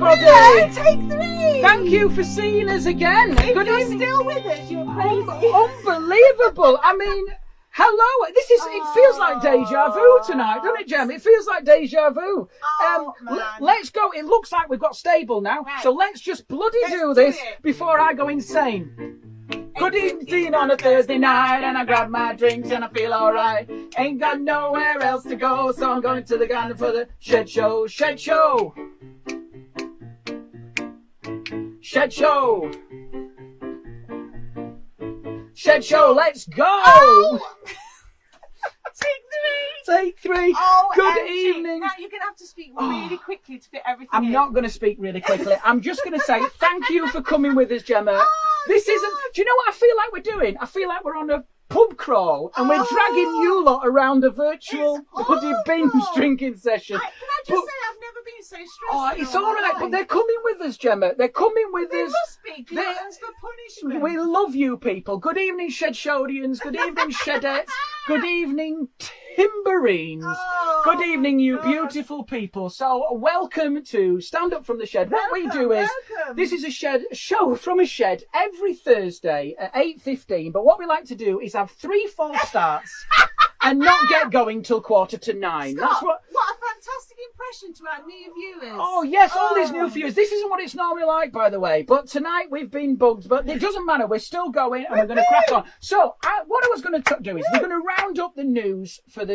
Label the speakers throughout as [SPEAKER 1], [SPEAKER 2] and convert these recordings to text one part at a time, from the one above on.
[SPEAKER 1] everybody.
[SPEAKER 2] Yeah, take 3.
[SPEAKER 1] Thank you for seeing us again.
[SPEAKER 2] If
[SPEAKER 1] Good
[SPEAKER 2] you're
[SPEAKER 1] evening.
[SPEAKER 2] still with us, you're crazy.
[SPEAKER 1] Unbelievable. I mean, hello. It feels like deja vu tonight, doesn't it, Jem? It feels like deja vu.
[SPEAKER 2] Man.
[SPEAKER 1] Let's go. It looks like we've got stable now.
[SPEAKER 2] Right.
[SPEAKER 1] So let's just bloody
[SPEAKER 2] Let's
[SPEAKER 1] do
[SPEAKER 2] do
[SPEAKER 1] this
[SPEAKER 2] it.
[SPEAKER 1] before I go insane. Good evening on a Thursday night, and I grab my drinks and I feel alright. Ain't got nowhere else to go, so I'm going to the garden for the shed show. Shed show. Shed show. Shed show, let's go!
[SPEAKER 2] Oh! Take 3.
[SPEAKER 1] Take 3.
[SPEAKER 2] Oh,
[SPEAKER 1] Good
[SPEAKER 2] empty.
[SPEAKER 1] evening.
[SPEAKER 2] Now you're going to have to speak really quickly to fit everything
[SPEAKER 1] I'm
[SPEAKER 2] in.
[SPEAKER 1] not going to speak really quickly. I'm just going to say thank you for coming with us, Gemma. This isn't... Do you know what I feel like we're doing? I feel like we're on a pub crawl and we're dragging you lot around a virtual
[SPEAKER 2] It's
[SPEAKER 1] bloody binge
[SPEAKER 2] awful.
[SPEAKER 1] drinking session.
[SPEAKER 2] Can I just say I've never been so stressed.
[SPEAKER 1] Oh, it's all right, but they're coming with us, Gemma. They're coming with
[SPEAKER 2] They
[SPEAKER 1] us.
[SPEAKER 2] must be
[SPEAKER 1] They-
[SPEAKER 2] gluttons for punishment.
[SPEAKER 1] We love you people. Good evening, Shed Shodians. Good evening, Shedettes. Good evening, Timberines.
[SPEAKER 2] Oh,
[SPEAKER 1] Good evening, you
[SPEAKER 2] God.
[SPEAKER 1] beautiful people. So, welcome to Stand Up From the Shed. What we do is,
[SPEAKER 2] welcome.
[SPEAKER 1] this is a show from a shed every Thursday at 8:15. But what we like to do is have 3 false starts and not get going till 8:45. That's what.
[SPEAKER 2] What a fantastic impression to our new viewers.
[SPEAKER 1] Oh, yes, all these new
[SPEAKER 2] Oh.
[SPEAKER 1] viewers. This isn't what it's normally like, by the way. But tonight we've been bugged, but it doesn't matter. We're still going and we're going to crack on. So, what I was going to do is we're going to round up the news for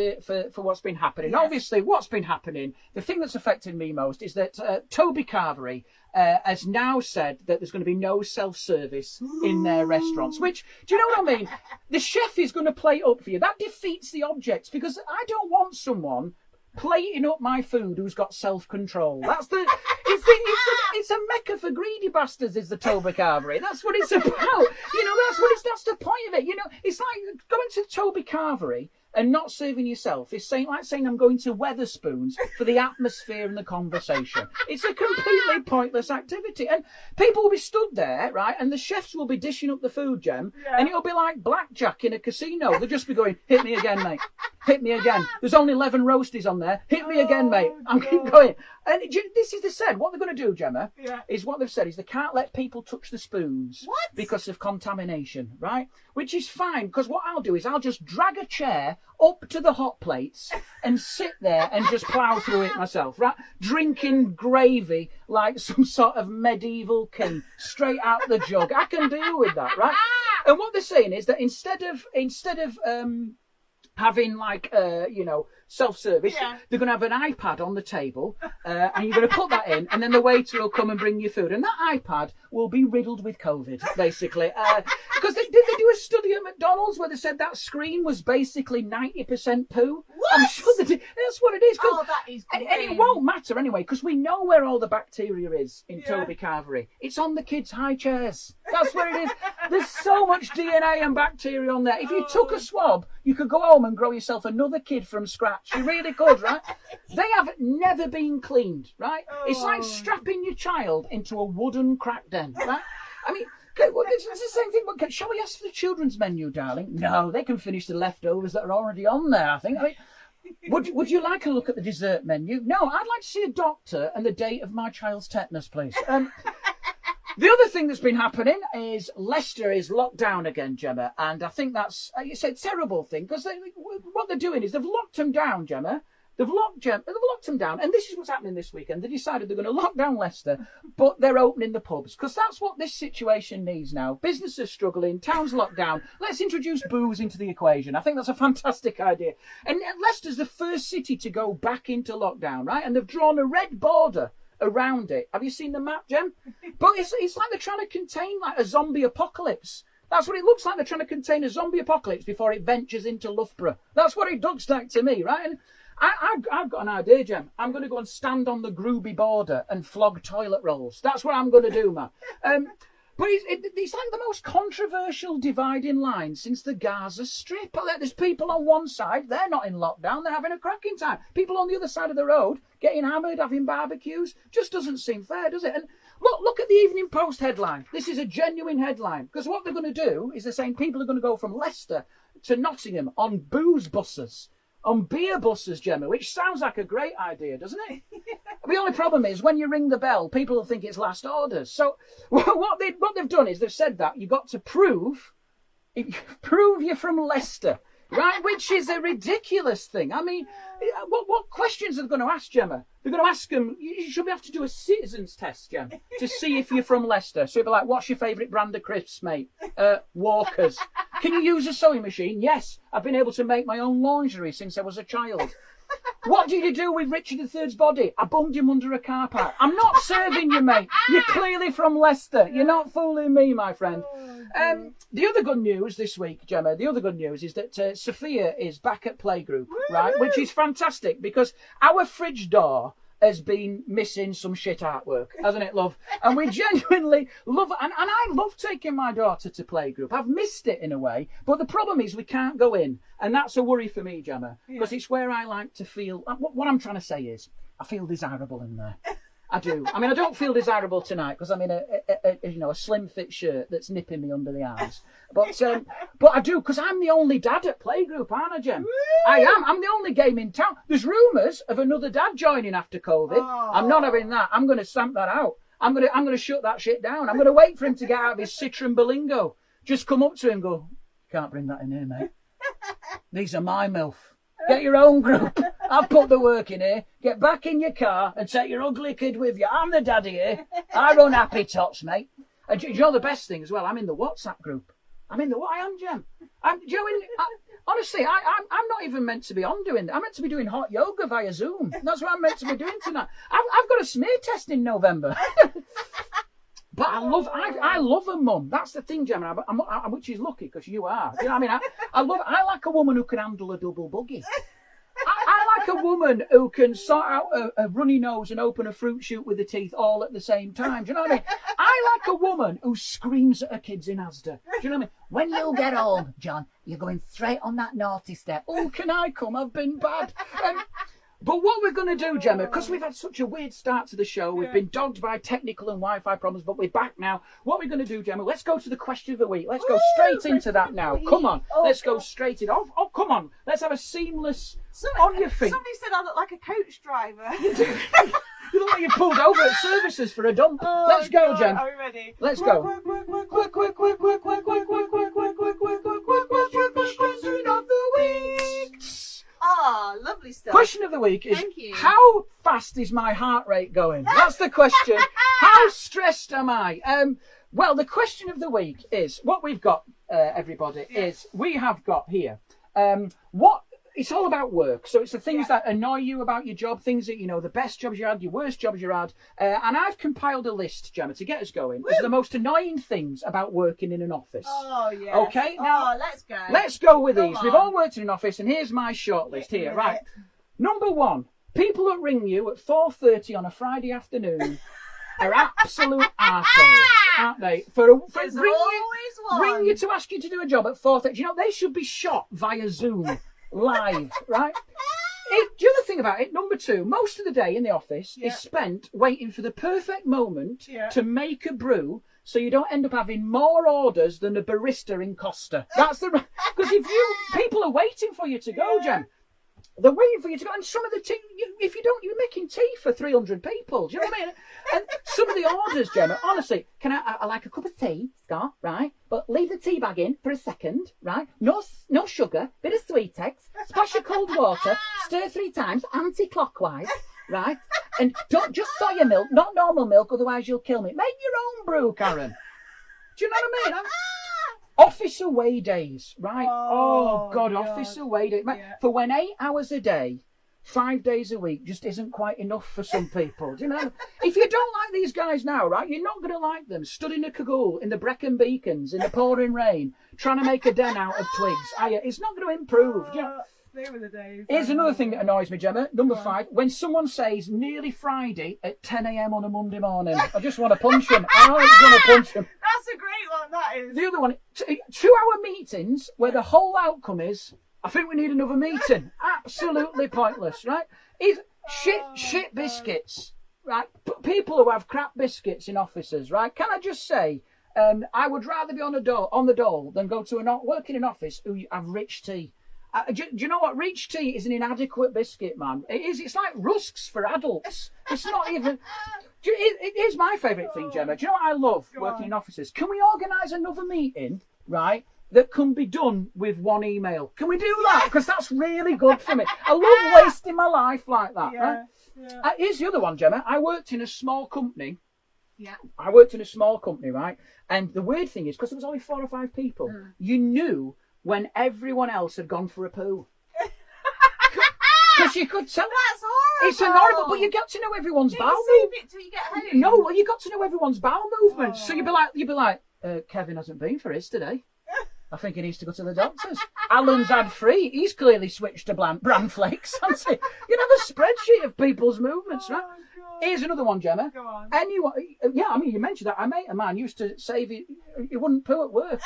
[SPEAKER 1] what's been happening.
[SPEAKER 2] Yes.
[SPEAKER 1] Obviously, what's been happening, the thing that's affected me most is that Toby Carvery has now said that there's going to be no self-service in their restaurants. Which, do you know what I mean? The chef is going to plate up for you. That defeats the object because I don't want someone plating up my food who's got self-control. It's a mecca for greedy bastards, is the Toby Carvery. That's what it's about. You know, that's the point of it. You know, it's like going to Toby Carvery and not serving yourself is saying I'm going to Weatherspoons for the atmosphere and the conversation. It's a completely pointless activity. And people will be stood there, right, and the chefs will be dishing up the food, Jem, and it'll be like blackjack in a casino. They'll just be going, hit me again, mate. Hit me again. There's only 11 roasties on there. Hit me again, mate. I'm keep going. And this is the said. What they're going to do, Gemma, is what they've said is they can't let people touch the spoons because of contamination, right? Which is fine, because what I'll do is I'll just drag a chair up to the hot plates and sit there and just plough through it myself, right? Drinking gravy like some sort of medieval king straight out the jug. I can deal with that, right? And what they're saying is that instead of having like self-service, they're going to have an iPad on the table and you're going to put that in and then the waiter will come and bring you food and that iPad will be riddled with COVID basically because they do a study at McDonald's where they said that screen was basically 90% poo.
[SPEAKER 2] What?
[SPEAKER 1] I'm sure they did. That's what it is.
[SPEAKER 2] Oh, that is
[SPEAKER 1] and it won't matter anyway because we know where all the bacteria is in Toby Carvery. It's on the kids' high chairs. That's where it is. There's so much DNA and bacteria on there. If you took a swab, you could go home and grow yourself another kid from scratch. You really could, right? They have never been cleaned, right? It's like strapping your child into a wooden crack den, right? I mean, it's the same thing. But shall we ask for the children's menu, darling? No, they can finish the leftovers that are already on there, I think. I mean, would you like a look at the dessert menu? No, I'd like to see a doctor and the date of my child's tetanus, please. The other thing that's been happening is Leicester is locked down again, Gemma, and I think that's it's a terrible thing because what they're doing is they've locked them down, Gemma. They've locked them down, and this is what's happening this weekend. They decided they're going to lock down Leicester, but they're opening the pubs because that's what this situation needs now. Business is struggling, town's locked down. Let's introduce booze into the equation. I think that's a fantastic idea. And Leicester's the first city to go back into lockdown, right? And they've drawn a red border around it. Have you seen the map, Jem? But it's like they're trying to contain like a zombie apocalypse. That's what it looks like. They're trying to contain a zombie apocalypse before it ventures into Loughborough. That's what it looks like to me, right? And I've got an idea, Jem. I'm going to go and stand on the Groovy border and flog toilet rolls. That's what I'm going to do, man. But it's like the most controversial dividing line since the Gaza Strip. There's people on one side, they're not in lockdown, they're having a cracking time. People on the other side of the road getting hammered, having barbecues. Just doesn't seem fair, does it? And look at the Evening Post headline. This is a genuine headline. Because what they're going to do is they're saying people are going to go from Leicester to Nottingham on booze buses. On beer buses, Gemma, which sounds like a great idea, doesn't it? The only problem is when you ring the bell, people will think it's last orders. So what they've done is they've said that you've got to prove you're from Leicester, right? Which is a ridiculous thing. I mean, what questions are they going to ask, Gemma? They're going to ask them, you should have to do a citizens test, Gemma, to see if you're from Leicester. So you'll be like, what's your favourite brand of crisps, mate? Walkers. Can you use a sewing machine? Yes. I've been able to make my own lingerie since I was a child. What did you do with Richard III's body? I bunged him under a car park. I'm not serving you, mate. You're clearly from Leicester. You're not fooling me, my friend. The other good news this week, Gemma, is that Sophia is back at Playgroup, right? Which is fantastic because our fridge door has been missing some shit artwork, hasn't it, love? And we genuinely love it. And I love taking my daughter to Playgroup. I've missed it in a way, but the problem is we can't go in. And that's a worry for me, Gemma, because it's where I like to feel... What I'm trying to say is, I feel desirable in there. I do. I mean, I don't feel desirable tonight because I'm in a slim fit shirt that's nipping me under the arms. But I do because I'm the only dad at Playgroup, aren't I, Gem? I am. I'm the only game in town. There's rumours of another dad joining after COVID. Oh. I'm not having that. I'm going to stamp that out. I'm going to shut that shit down. I'm going to wait for him to get out of his Citroen Berlingo. Just come up to him and go, can't bring that in here, mate. These are my MILF. Get your own group. I've put the work in here. Get back in your car and take your ugly kid with you. I'm the daddy here. I run Happy Tots, mate. And you know the best thing as well? I'm in the WhatsApp group. I am, Gem. Honestly, I'm not even meant to be on doing that. I'm meant to be doing hot yoga via Zoom. That's what I'm meant to be doing tonight. I've got a smear test in November. But I love a mum. That's the thing, Gemma. Which is lucky because you are. You know what I mean? I like a woman who can handle a double buggy. I like a woman who can sort out a runny nose and open a fruit chute with the teeth all at the same time. Do you know what I mean? I like a woman who screams at her kids in Asda. Do you know what I mean? When you get home, John, you're going straight on that naughty step. Oh, can I come? I've been bad. But what we're going to do, Gemma, because we've had such a weird start to the show, we've been dogged by technical and Wi-Fi problems, but we're back now. What we're going to do, Gemma, let's go to the question of the week. Let's go straight into that now. Come on. Let's go straight in. Oh, come on. Let's have a seamless on your feet.
[SPEAKER 2] Somebody said I look like a coach driver.
[SPEAKER 1] You look like you pulled over at services for a dump. Let's go, Gem.
[SPEAKER 2] Are we ready?
[SPEAKER 1] Let's go. Question of the week.
[SPEAKER 2] Ah, lovely stuff.
[SPEAKER 1] Question of the week is,
[SPEAKER 2] Thank you.
[SPEAKER 1] How fast is my heart rate going? That's the question. How stressed am I? Well, the question of the week is, what we've got, everybody, is we have got here, it's all about work. So it's the things that annoy you about your job, things that, the best jobs you had, your worst jobs you had. And I've compiled a list, Gemma, to get us going. These are the most annoying things about working in an office.
[SPEAKER 2] Oh, yeah.
[SPEAKER 1] Okay, now
[SPEAKER 2] let's go.
[SPEAKER 1] Let's go with these.
[SPEAKER 2] on.
[SPEAKER 1] We've all worked in an office, and here's my short list here. Right. Number 1, people that ring you at 4:30 on a Friday afternoon are absolute arseholes, aren't they?
[SPEAKER 2] There's
[SPEAKER 1] ring
[SPEAKER 2] always one.
[SPEAKER 1] you to ask you to do a job at 4:30. They should be shot via Zoom. Live, right? The other thing about it, number 2, most of the day in the office is spent waiting for the perfect moment to make a brew so you don't end up having more orders than a barista in Costa. That's because people are waiting for you to go, Jen. They're waiting for you to go, and some of the tea, if you don't, you're making tea for 300 people. Do you know what I mean? And some of the orders, Gemma, honestly, I like a cup of tea, Scott, right? But leave the tea bag in for a second, right? No sugar, bit of Sweetex, splash of cold water, stir 3 times, anti-clockwise, right? And don't just soya milk, not normal milk, otherwise you'll kill me. Make your own brew, Karen. Do you know what I mean? Office away days, right? Oh God, office away days. For when 8 hours a day, 5 days a week just isn't quite enough for some people. Do you know? If you don't like these guys now, right, you're not going to like them. Stood in a cagoule in the Brecon Beacons in the pouring rain, trying to make a den out of twigs. It's not going to improve. Do you know?
[SPEAKER 2] They were the days.
[SPEAKER 1] Here's another thing that annoys me, Gemma. Number 5, when someone says nearly Friday at 10 a.m. on a Monday morning. I just want to punch them. I just want to punch them.
[SPEAKER 2] That's a great one, that is.
[SPEAKER 1] The other one, 2-hour meetings where the whole outcome is, I think we need another meeting. Absolutely pointless, right? Shit biscuits, right? People who have crap biscuits in offices, right? Can I just say, I would rather be on the dole than go to work in an office who have rich tea. Do you know what? Reach tea is an inadequate biscuit, man. It is. It's like rusks for adults. It's not even. It is my favourite thing, Gemma. Do you know what I love working in offices? Can we organise another meeting, right, that can be done with one email? Can we do that? Because that's really good for me. I love wasting my life like that.
[SPEAKER 2] Yeah.
[SPEAKER 1] Right?
[SPEAKER 2] Yeah.
[SPEAKER 1] Here's the other one, Gemma. I worked in a small company.
[SPEAKER 2] Yeah.
[SPEAKER 1] I worked in a small company, right? And the weird thing is, because there was only 4 or 5 people, you knew when everyone else had gone for a poo. Because you could tell.
[SPEAKER 2] That's horrible.
[SPEAKER 1] It's horrible, but you got to know everyone's bowel
[SPEAKER 2] save
[SPEAKER 1] movements.
[SPEAKER 2] it till you get home.
[SPEAKER 1] No, well, you got to know everyone's bowel movements. So
[SPEAKER 2] Oh.
[SPEAKER 1] you'd be like, Kevin hasn't been for his today. I think he needs to go to the doctors. Alan's had 3. He's clearly switched to bran flakes, hasn't he? You'd have a spreadsheet of people's movements, right?
[SPEAKER 2] Oh, God.
[SPEAKER 1] Here's another one, Gemma.
[SPEAKER 2] Go on.
[SPEAKER 1] Anyone, yeah, I mean, you mentioned that. A mate of mine used to say he wouldn't poo at work.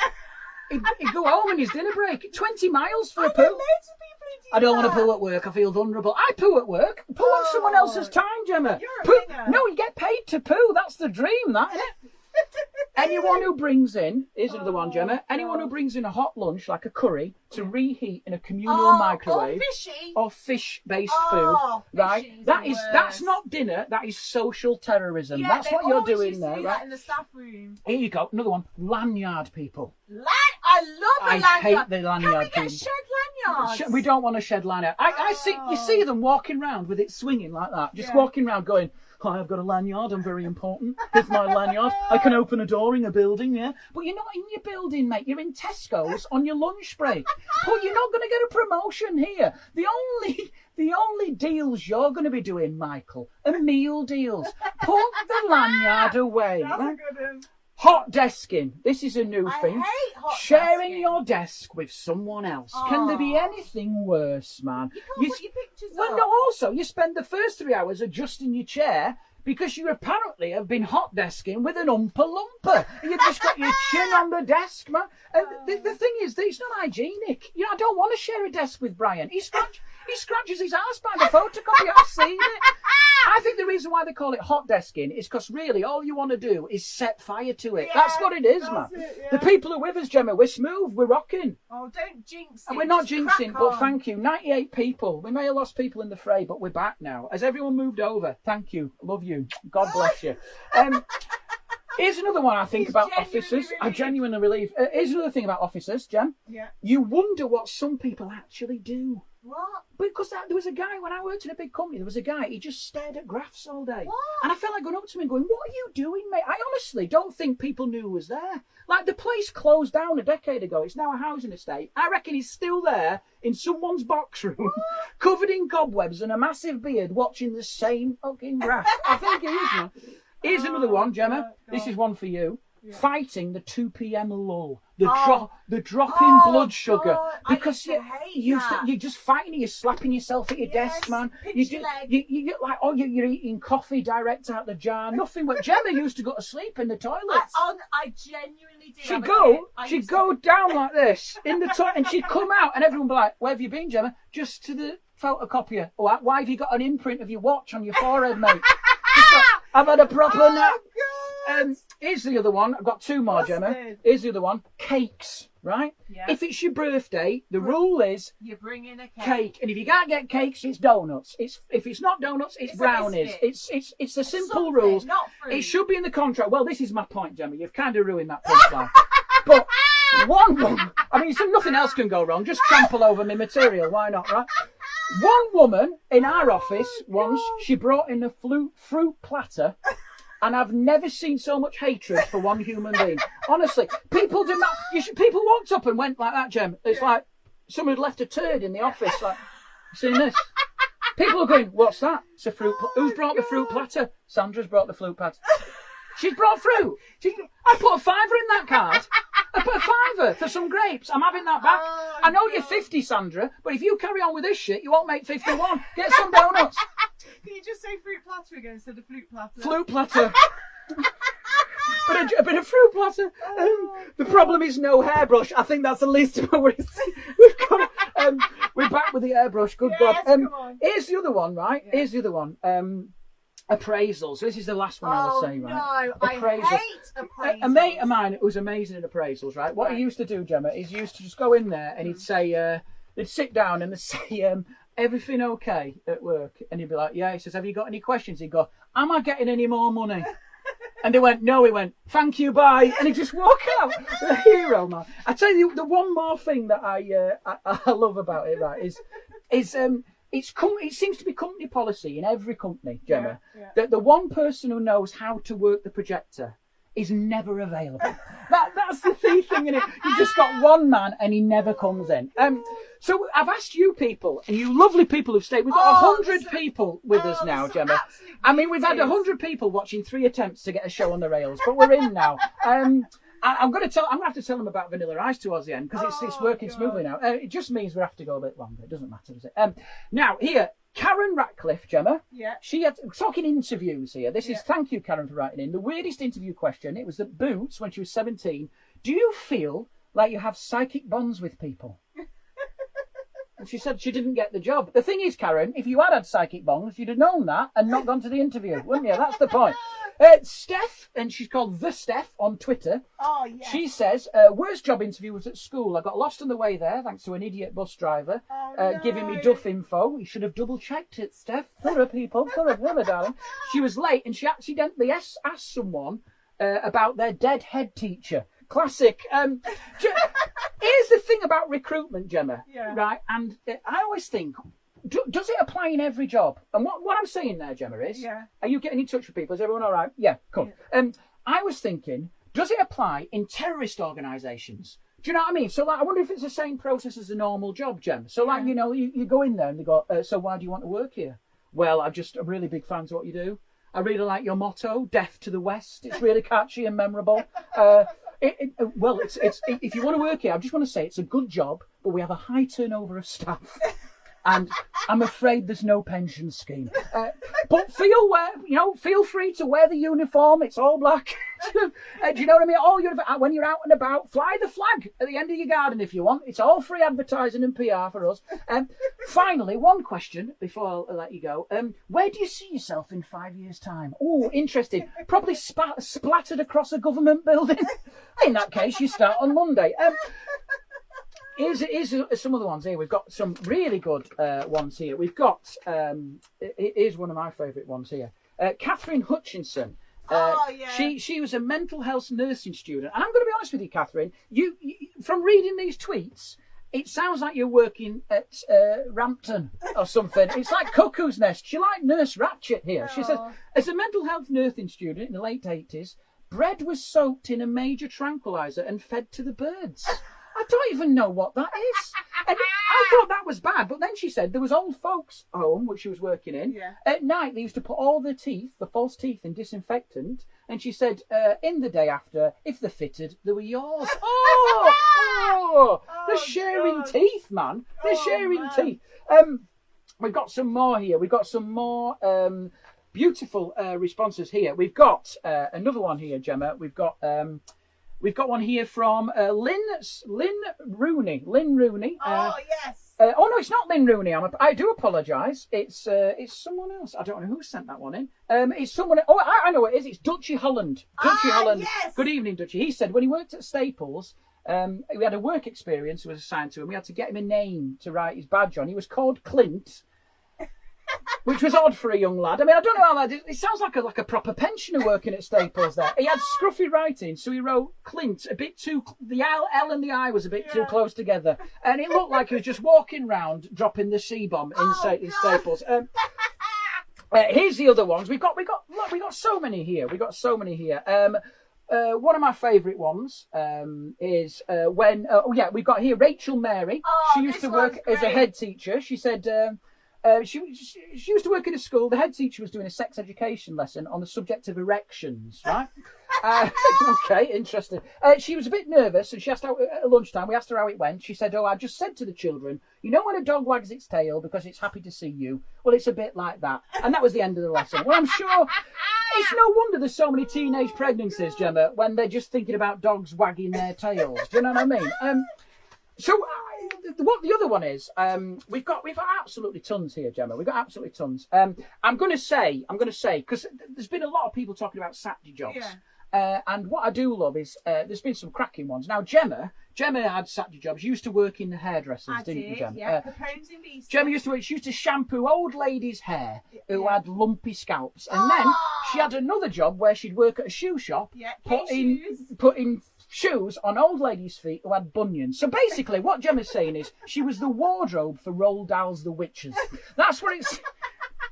[SPEAKER 1] He'd go home on his dinner break. 20 miles for a
[SPEAKER 2] I know
[SPEAKER 1] poo.
[SPEAKER 2] loads of people who do
[SPEAKER 1] I don't want to
[SPEAKER 2] that.
[SPEAKER 1] poo at work. I feel vulnerable. I poo at work. Poo on someone else's time, Gemma.
[SPEAKER 2] You're a
[SPEAKER 1] Poo.
[SPEAKER 2] winner.
[SPEAKER 1] No, you get paid to poo. That's the dream, that, isn't it? Anyone who brings in, here's another one, Gemma. Anyone who brings in a hot lunch, like a curry, to reheat in a communal microwave,
[SPEAKER 2] Or fishy.
[SPEAKER 1] or fish-based
[SPEAKER 2] Oh,
[SPEAKER 1] food, right?
[SPEAKER 2] fishy's
[SPEAKER 1] That's
[SPEAKER 2] the worst.
[SPEAKER 1] not dinner. That is social terrorism.
[SPEAKER 2] Yeah,
[SPEAKER 1] That's
[SPEAKER 2] they
[SPEAKER 1] what you're
[SPEAKER 2] always
[SPEAKER 1] doing
[SPEAKER 2] used to
[SPEAKER 1] there,
[SPEAKER 2] do
[SPEAKER 1] right?
[SPEAKER 2] that in the staff room.
[SPEAKER 1] Here you go. Another one. Lanyard people.
[SPEAKER 2] I love a
[SPEAKER 1] I
[SPEAKER 2] lanyard.
[SPEAKER 1] hate the lanyard
[SPEAKER 2] Can we get
[SPEAKER 1] people.
[SPEAKER 2] shed lanyards?
[SPEAKER 1] We don't want to shed lanyard. I see. You
[SPEAKER 2] Oh.
[SPEAKER 1] see them walking round with it swinging like that, just
[SPEAKER 2] Yeah.
[SPEAKER 1] walking round going, "Oh, I've got a lanyard. I'm very important. Here's my lanyard. I can open a door in a building, yeah." But you're not in your building, mate. You're in Tesco's on your lunch break. But you're not going to get a promotion here. The only deals you're going to be doing, Michael, are meal deals. Put the lanyard away.
[SPEAKER 2] That's
[SPEAKER 1] right?
[SPEAKER 2] a good one.
[SPEAKER 1] Hot desking. This is a new
[SPEAKER 2] I
[SPEAKER 1] thing.
[SPEAKER 2] hate hot
[SPEAKER 1] Sharing
[SPEAKER 2] desking.
[SPEAKER 1] your desk with someone else. Can there be
[SPEAKER 2] Oh.
[SPEAKER 1] anything worse, man?
[SPEAKER 2] You can't
[SPEAKER 1] You
[SPEAKER 2] put your pictures
[SPEAKER 1] Well,
[SPEAKER 2] up.
[SPEAKER 1] no, also, you spend the first 3 hours adjusting your chair because you apparently have been hot desking with an Oompa Loompa. You've just got your chin on the desk, man. And the thing is that it's not hygienic. You know, I don't want to share a desk with Brian. He scratches his ass by the photocopy. I've seen it. I think the reason why they call it hot desking is because really all you want to do is set fire to it.
[SPEAKER 2] Yeah,
[SPEAKER 1] That's what it is, man.
[SPEAKER 2] that's it, yeah.
[SPEAKER 1] The people who are with us, Gemma, we're smooth, we're rocking.
[SPEAKER 2] Oh, don't jinx it.
[SPEAKER 1] And we're not
[SPEAKER 2] Just
[SPEAKER 1] jinxing,
[SPEAKER 2] crack
[SPEAKER 1] but
[SPEAKER 2] on.
[SPEAKER 1] thank you. 98 people. We may have lost people in the fray, but we're back now. Has everyone moved over? Thank you. Love you. God bless you. Here's another one I think
[SPEAKER 2] He's
[SPEAKER 1] about
[SPEAKER 2] genuinely
[SPEAKER 1] officers. I'm
[SPEAKER 2] relieved.
[SPEAKER 1] genuinely relieved. Here's another thing about officers, Jem.
[SPEAKER 2] Yeah.
[SPEAKER 1] You wonder what some people actually do.
[SPEAKER 2] What?
[SPEAKER 1] Because there was a guy, when I worked in a big company, there was a guy, he just stared at graphs all day.
[SPEAKER 2] What?
[SPEAKER 1] And I felt like going up to him and going, "What are you doing, mate?" I honestly don't think people knew he was there. Like, the place closed down a decade ago. It's now a housing estate. I reckon he's still there in someone's box room, covered in cobwebs and a massive beard, watching the same fucking graph. I think he is, man. Here's another one, Gemma.
[SPEAKER 2] God.
[SPEAKER 1] This is one for you.
[SPEAKER 2] Yeah.
[SPEAKER 1] Fighting the 2 p.m. lull. The
[SPEAKER 2] Oh.
[SPEAKER 1] drop in
[SPEAKER 2] Oh,
[SPEAKER 1] blood sugar.
[SPEAKER 2] God, I
[SPEAKER 1] Because
[SPEAKER 2] used to hate
[SPEAKER 1] you're
[SPEAKER 2] that.
[SPEAKER 1] just fighting, you're slapping yourself at your
[SPEAKER 2] Yes,
[SPEAKER 1] desk, man.
[SPEAKER 2] pinch
[SPEAKER 1] You
[SPEAKER 2] your
[SPEAKER 1] do,
[SPEAKER 2] leg.
[SPEAKER 1] you're like, oh, you're eating coffee direct out the jar. Nothing but Gemma used to go to sleep in the toilets.
[SPEAKER 2] I genuinely do.
[SPEAKER 1] She'd
[SPEAKER 2] I'm a
[SPEAKER 1] go,
[SPEAKER 2] kid. I
[SPEAKER 1] she'd
[SPEAKER 2] used
[SPEAKER 1] go down like this in the toilet, and she'd come out, and everyone would be like, "Where have you been, Gemma?" "Just to the photocopier." "Oh, why have you got an imprint of your watch on your forehead, mate?" Just like, "I've had a proper
[SPEAKER 2] Oh,
[SPEAKER 1] nap."
[SPEAKER 2] God.
[SPEAKER 1] Here's the other one. I've got 2 more,
[SPEAKER 2] What's
[SPEAKER 1] Gemma.
[SPEAKER 2] this?
[SPEAKER 1] Here's the other one. Cakes, right?
[SPEAKER 2] Yeah.
[SPEAKER 1] If it's your birthday, the rule is
[SPEAKER 2] You bring in a
[SPEAKER 1] cake, and if you can't get cakes, it's donuts. If it's not donuts, it's
[SPEAKER 2] It's a
[SPEAKER 1] brownies.
[SPEAKER 2] biscuit.
[SPEAKER 1] It's the simple
[SPEAKER 2] Something,
[SPEAKER 1] rules.
[SPEAKER 2] Not fruit.
[SPEAKER 1] It should be in the contract. Well, this is my point, Gemma. You've kind of ruined that punchline. But one woman, I mean, so nothing else can go wrong. Just trample over my material. Why not, right? One woman in our office once, she brought in a fruit platter. And I've never seen so much hatred for one human being. Honestly, people people walked up and went like that, Gem. It's like someone had left a turd in the office. Like, seen this? People are going, "What's that?" It's a fruit. Who's brought the fruit platter? Sandra's brought the fruit platter. She's brought fruit. I put a £5 in that card. I put a £5 for some grapes. I'm having that back.
[SPEAKER 2] Oh,
[SPEAKER 1] I know you're
[SPEAKER 2] God.
[SPEAKER 1] 50, Sandra, but if you carry on with this shit, you won't make 51. Get some donuts.
[SPEAKER 2] Can you just say fruit platter again instead of flute platter?
[SPEAKER 1] Flute platter. A bit of fruit platter. The problem is no hairbrush. I think that's the least of our worries. We're back with the airbrush. Good
[SPEAKER 2] Yes,
[SPEAKER 1] God.
[SPEAKER 2] come on.
[SPEAKER 1] Here's the other one, right?
[SPEAKER 2] Yeah.
[SPEAKER 1] Here's the other one. Appraisals. So this is the last one I will say, right?
[SPEAKER 2] No,
[SPEAKER 1] Appraisals.
[SPEAKER 2] I hate appraisals.
[SPEAKER 1] A mate of mine who was amazing in appraisals, right? What he
[SPEAKER 2] Right.
[SPEAKER 1] used to do, Gemma, is he used to just go in there and he'd say, they'd sit down and they'd say, everything okay at work? And he'd be like, yeah. He says, have you got any questions? He'd go, am I getting any more money? And they went, no. He went, thank you, bye. And he just walked out. The hero, man. I tell you, the one more thing that I love about it, right, is it seems to be company policy in every company, Gemma, that the one person who knows how to work the projector is never available. That's the thing, isn't it? You've just got one man and he never comes in. So I've asked you people, and you lovely people who've stayed. We've got 100 people with us now, Gemma. I mean, we've had 100 people watching 3 attempts to get a show on the rails, but we're in now. I'm going to have to tell them about Vanilla Ice towards the end because it's working smoothly now. It just means we have to go a bit longer. It doesn't matter, does it? Now here, Karen Ratcliffe, Gemma.
[SPEAKER 2] Yeah.
[SPEAKER 1] She had talking interviews here. This is thank you, Karen, for writing in. The weirdest interview question. It was at Boots when she was 17. Do you feel like you have psychic bonds with people? And she said she didn't get the job. The thing is, Karen, if you had psychic bonds, you'd have known that and not gone to the interview, wouldn't you? That's the point. Steph, and she's called The Steph on Twitter.
[SPEAKER 2] Oh, yeah.
[SPEAKER 1] She says, worst job interview was at school. I got lost on the way there thanks to an idiot bus driver giving me duff info. You should have double-checked it, Steph. Thorough, people. Thorough, darling. She was late and she accidentally asked someone about their dead head teacher. Classic. Here's the thing about recruitment, Gemma.
[SPEAKER 2] Yeah. Right?
[SPEAKER 1] And I always think, does it apply in every job? And what I'm saying there, Gemma, is, are you getting in touch with people? Is everyone all right? Yeah, cool. Yeah. I was thinking, does it apply in terrorist organisations? Do you know what I mean? So, like, I wonder if it's the same process as a normal job, Gemma. So, like, you know, you go in there and they go, so why do you want to work here? Well, I'm really big fans of what you do. I really like your motto, Deaf to the West. It's really catchy and memorable. Well, it's if you want to work here, I just want to say it's a good job, but we have a high turnover of staff. And I'm afraid there's no pension scheme. But feel free to wear the uniform. It's all black. Do you know what I mean? When you're out and about, fly the flag at the end of your garden if you want. It's all free advertising and PR for us. Finally, one question before I let you go. Where do you see yourself in 5 years' time? Oh, interesting. Probably splattered across a government building. In that case, you start on Monday. Here's some of the ones here. We've got some really good ones here. We've got, here's one of my favourite ones here. Catherine Hutchinson. She was a mental health nursing student. And I'm going to be honest with you, Catherine. You from reading these tweets, it sounds like you're working at Rampton or something. It's like Cuckoo's Nest. She like Nurse Ratchet here. She says, as a mental health nursing student in the late 80s, bread was soaked in a major tranquilizer and fed to the birds. I don't even know what that is. And I thought that was bad. But then she said there was old folks' home, which she was working in. Yeah. At night, they used to put all the false teeth in disinfectant. And she said, in the day after, if they're fitted, they were yours. They're sharing teeth, man. They're sharing teeth. We've got some more here. We've got some more beautiful responses here. We've got another one here, Gemma. We've got one here from Lynn Rooney. Lynn Rooney.
[SPEAKER 2] Yes.
[SPEAKER 1] Oh no, it's not Lynn Rooney. I do apologise. It's someone else. I don't know who sent that one in. It's someone. Oh, I know what it is. It's Dutchy Holland. Dutchy Holland.
[SPEAKER 2] Yes.
[SPEAKER 1] Good evening, Dutchy. He said when he worked at Staples, we had a work experience who was assigned to him. We had to get him a name to write his badge on. He was called Clint. Which was odd for a young lad. I mean, I don't know how that is. It sounds like a proper pensioner working at Staples there. He had scruffy writing, so he wrote Clint a bit too... The L and the I was a bit too close together. And it looked like he was just walking round dropping the C-bomb in Staples. Here's the other ones. We got so many here. One of my favourite ones is when... we've got here Rachel Mary. She used to work as a head teacher. She said... she used to work in a school. The head teacher was doing a sex education lesson on the subject of erections, right? Okay, interesting. She was a bit nervous and she asked how, at lunchtime, we asked her how it went. She said, I just said to the children, you know when a dog wags its tail because it's happy to see you? Well, it's a bit like that. And that was the end of the lesson. Well, I'm sure it's no wonder there's so many teenage pregnancies, Gemma, when they're just thinking about dogs wagging their tails. Do you know what I mean? What the other one is, we've got absolutely tons here, Gemma. We've got absolutely tons. I'm going to say, because there's been a lot of people talking about Saturday jobs. Yeah. And what I do love is there's been some cracking ones. Now, Gemma, Gemma had Saturday jobs. She used to work in the hairdressers,
[SPEAKER 2] I
[SPEAKER 1] didn't you,
[SPEAKER 2] did,
[SPEAKER 1] Gemma?
[SPEAKER 2] yeah. Capone's in Beeston.
[SPEAKER 1] Gemma used to work. She used to shampoo old ladies' hair who
[SPEAKER 2] Yeah.
[SPEAKER 1] had lumpy scalps, and then she had another job where she'd work at a shoe shop,
[SPEAKER 2] Yeah,
[SPEAKER 1] putting
[SPEAKER 2] shoes.
[SPEAKER 1] shoes on old ladies' feet who had bunions. So basically, what Gemma's saying is she was the wardrobe for Roald Dahl's The Witches. That's what it's.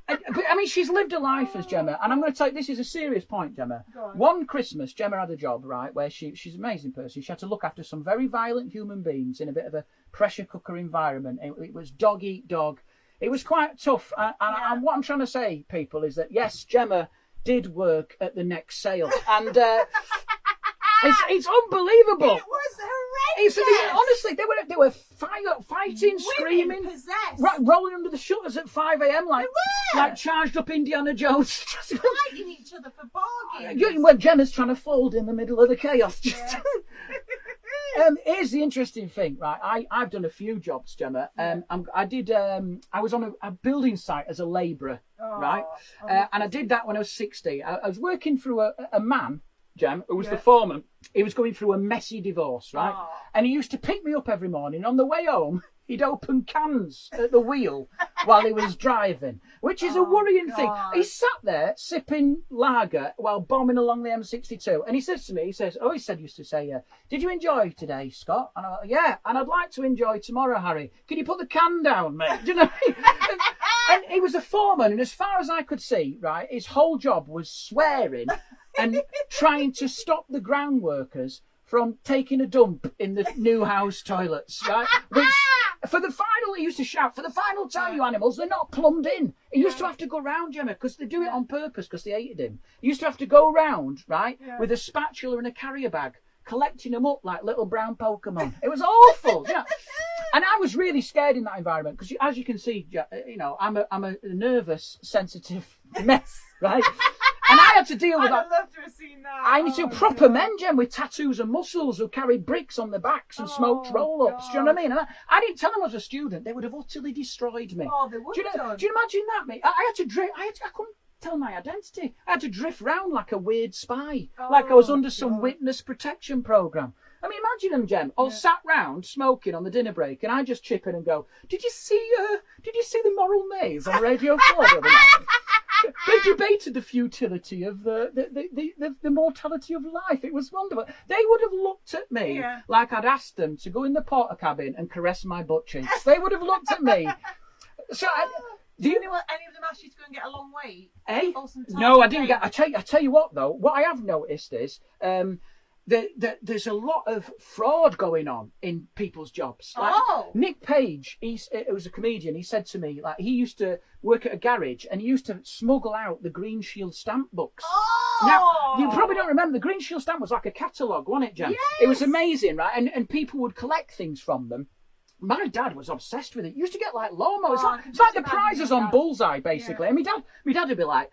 [SPEAKER 1] But, I mean, she's lived a life as Gemma, and I'm going to tell you, this is a serious point, Gemma.
[SPEAKER 2] Go on.
[SPEAKER 1] One Christmas, Gemma had a job, right, where she's an amazing person. She had to look after some very violent human beings in a bit of a pressure cooker environment. It was dog eat dog. It was quite tough. And what I'm trying to say, people, is that yes, Gemma did work at the next sale, and it's unbelievable.
[SPEAKER 2] It was
[SPEAKER 1] It's,
[SPEAKER 2] horrendous.
[SPEAKER 1] honestly, they were fighting, screaming,
[SPEAKER 2] Possessed.
[SPEAKER 1] right, rolling under the shutters at 5 a.m. like
[SPEAKER 2] They were.
[SPEAKER 1] like charged up Indiana Jones.
[SPEAKER 2] Fighting each other for bargains.
[SPEAKER 1] When Gemma's trying to fold in the middle of the chaos.
[SPEAKER 2] Yeah.
[SPEAKER 1] Here's the interesting thing, right? I've done a few jobs, Gemma. I was on a building site as a labourer, right? And I did that when I was 60. I was working through a man, Gem, who was the foreman. He was going through a messy divorce, right?
[SPEAKER 2] Oh.
[SPEAKER 1] And he used to pick me up every morning. On the way home, he'd open cans at the wheel while he was driving, which is a worrying thing.
[SPEAKER 2] God.
[SPEAKER 1] He sat there sipping lager while bombing along the M62. And he says to me, he used to say, did you enjoy today, Scott? And I went, yeah, and I'd like to enjoy tomorrow, Harry. Can you put the can down, mate? Do you know what I mean? And he was a foreman, and as far as I could see, right, his whole job was swearing and trying to stop the ground workers from taking a dump in the new house toilets, right? Which, he used to shout, for the final time, you animals, they're not plumbed in. He used to have to go round, Gemma, because they do it on purpose, because they hated him. He used to have to go round, right, with a spatula and a carrier bag, collecting them up like little brown Pokemon. It was awful, you know. And I was really scared in that environment, because as you can see, you know, I'm a nervous, sensitive mess, right? And I had to deal with that.
[SPEAKER 2] I'd love to have seen that.
[SPEAKER 1] I need to proper men, Jem, with tattoos and muscles who carried bricks on their backs and smoked roll-ups. Do you know what I mean? And I didn't tell them I was a student. They would have utterly destroyed me.
[SPEAKER 2] Oh, they would
[SPEAKER 1] do you
[SPEAKER 2] have done.
[SPEAKER 1] Do you imagine that, mate? I had to drift. I couldn't tell my identity. I had to drift round like a weird spy, like I was under some witness protection program. I mean, imagine them, Jem, all sat round smoking on the dinner break, and I just chip in and go, "Did you see the Moral Maze on Radio 4 the other night?" They debated the futility of the mortality of life. It was wonderful. They would have looked at me like I'd asked them to go in the porter cabin and caress my butt cheeks. They would have looked at me. So,
[SPEAKER 2] do you know what any of them asked you to go and get a long wait?
[SPEAKER 1] Eh?
[SPEAKER 2] Or some
[SPEAKER 1] No, I
[SPEAKER 2] time
[SPEAKER 1] didn't get. I tell you what though. What I have noticed is there's a lot of fraud going on in people's jobs. Like Nick Page, he was a comedian. He said to me, like, he used to work at a garage and he used to smuggle out the Green Shield stamp books. Now, you probably don't remember, the Green Shield stamp was like a catalogue, wasn't it, Jen?
[SPEAKER 2] Yes.
[SPEAKER 1] It was amazing, right? And people would collect things from them. My dad was obsessed with it. He used to get like lawnmowers. It's like the prizes on Bullseye, basically. And my dad would be like,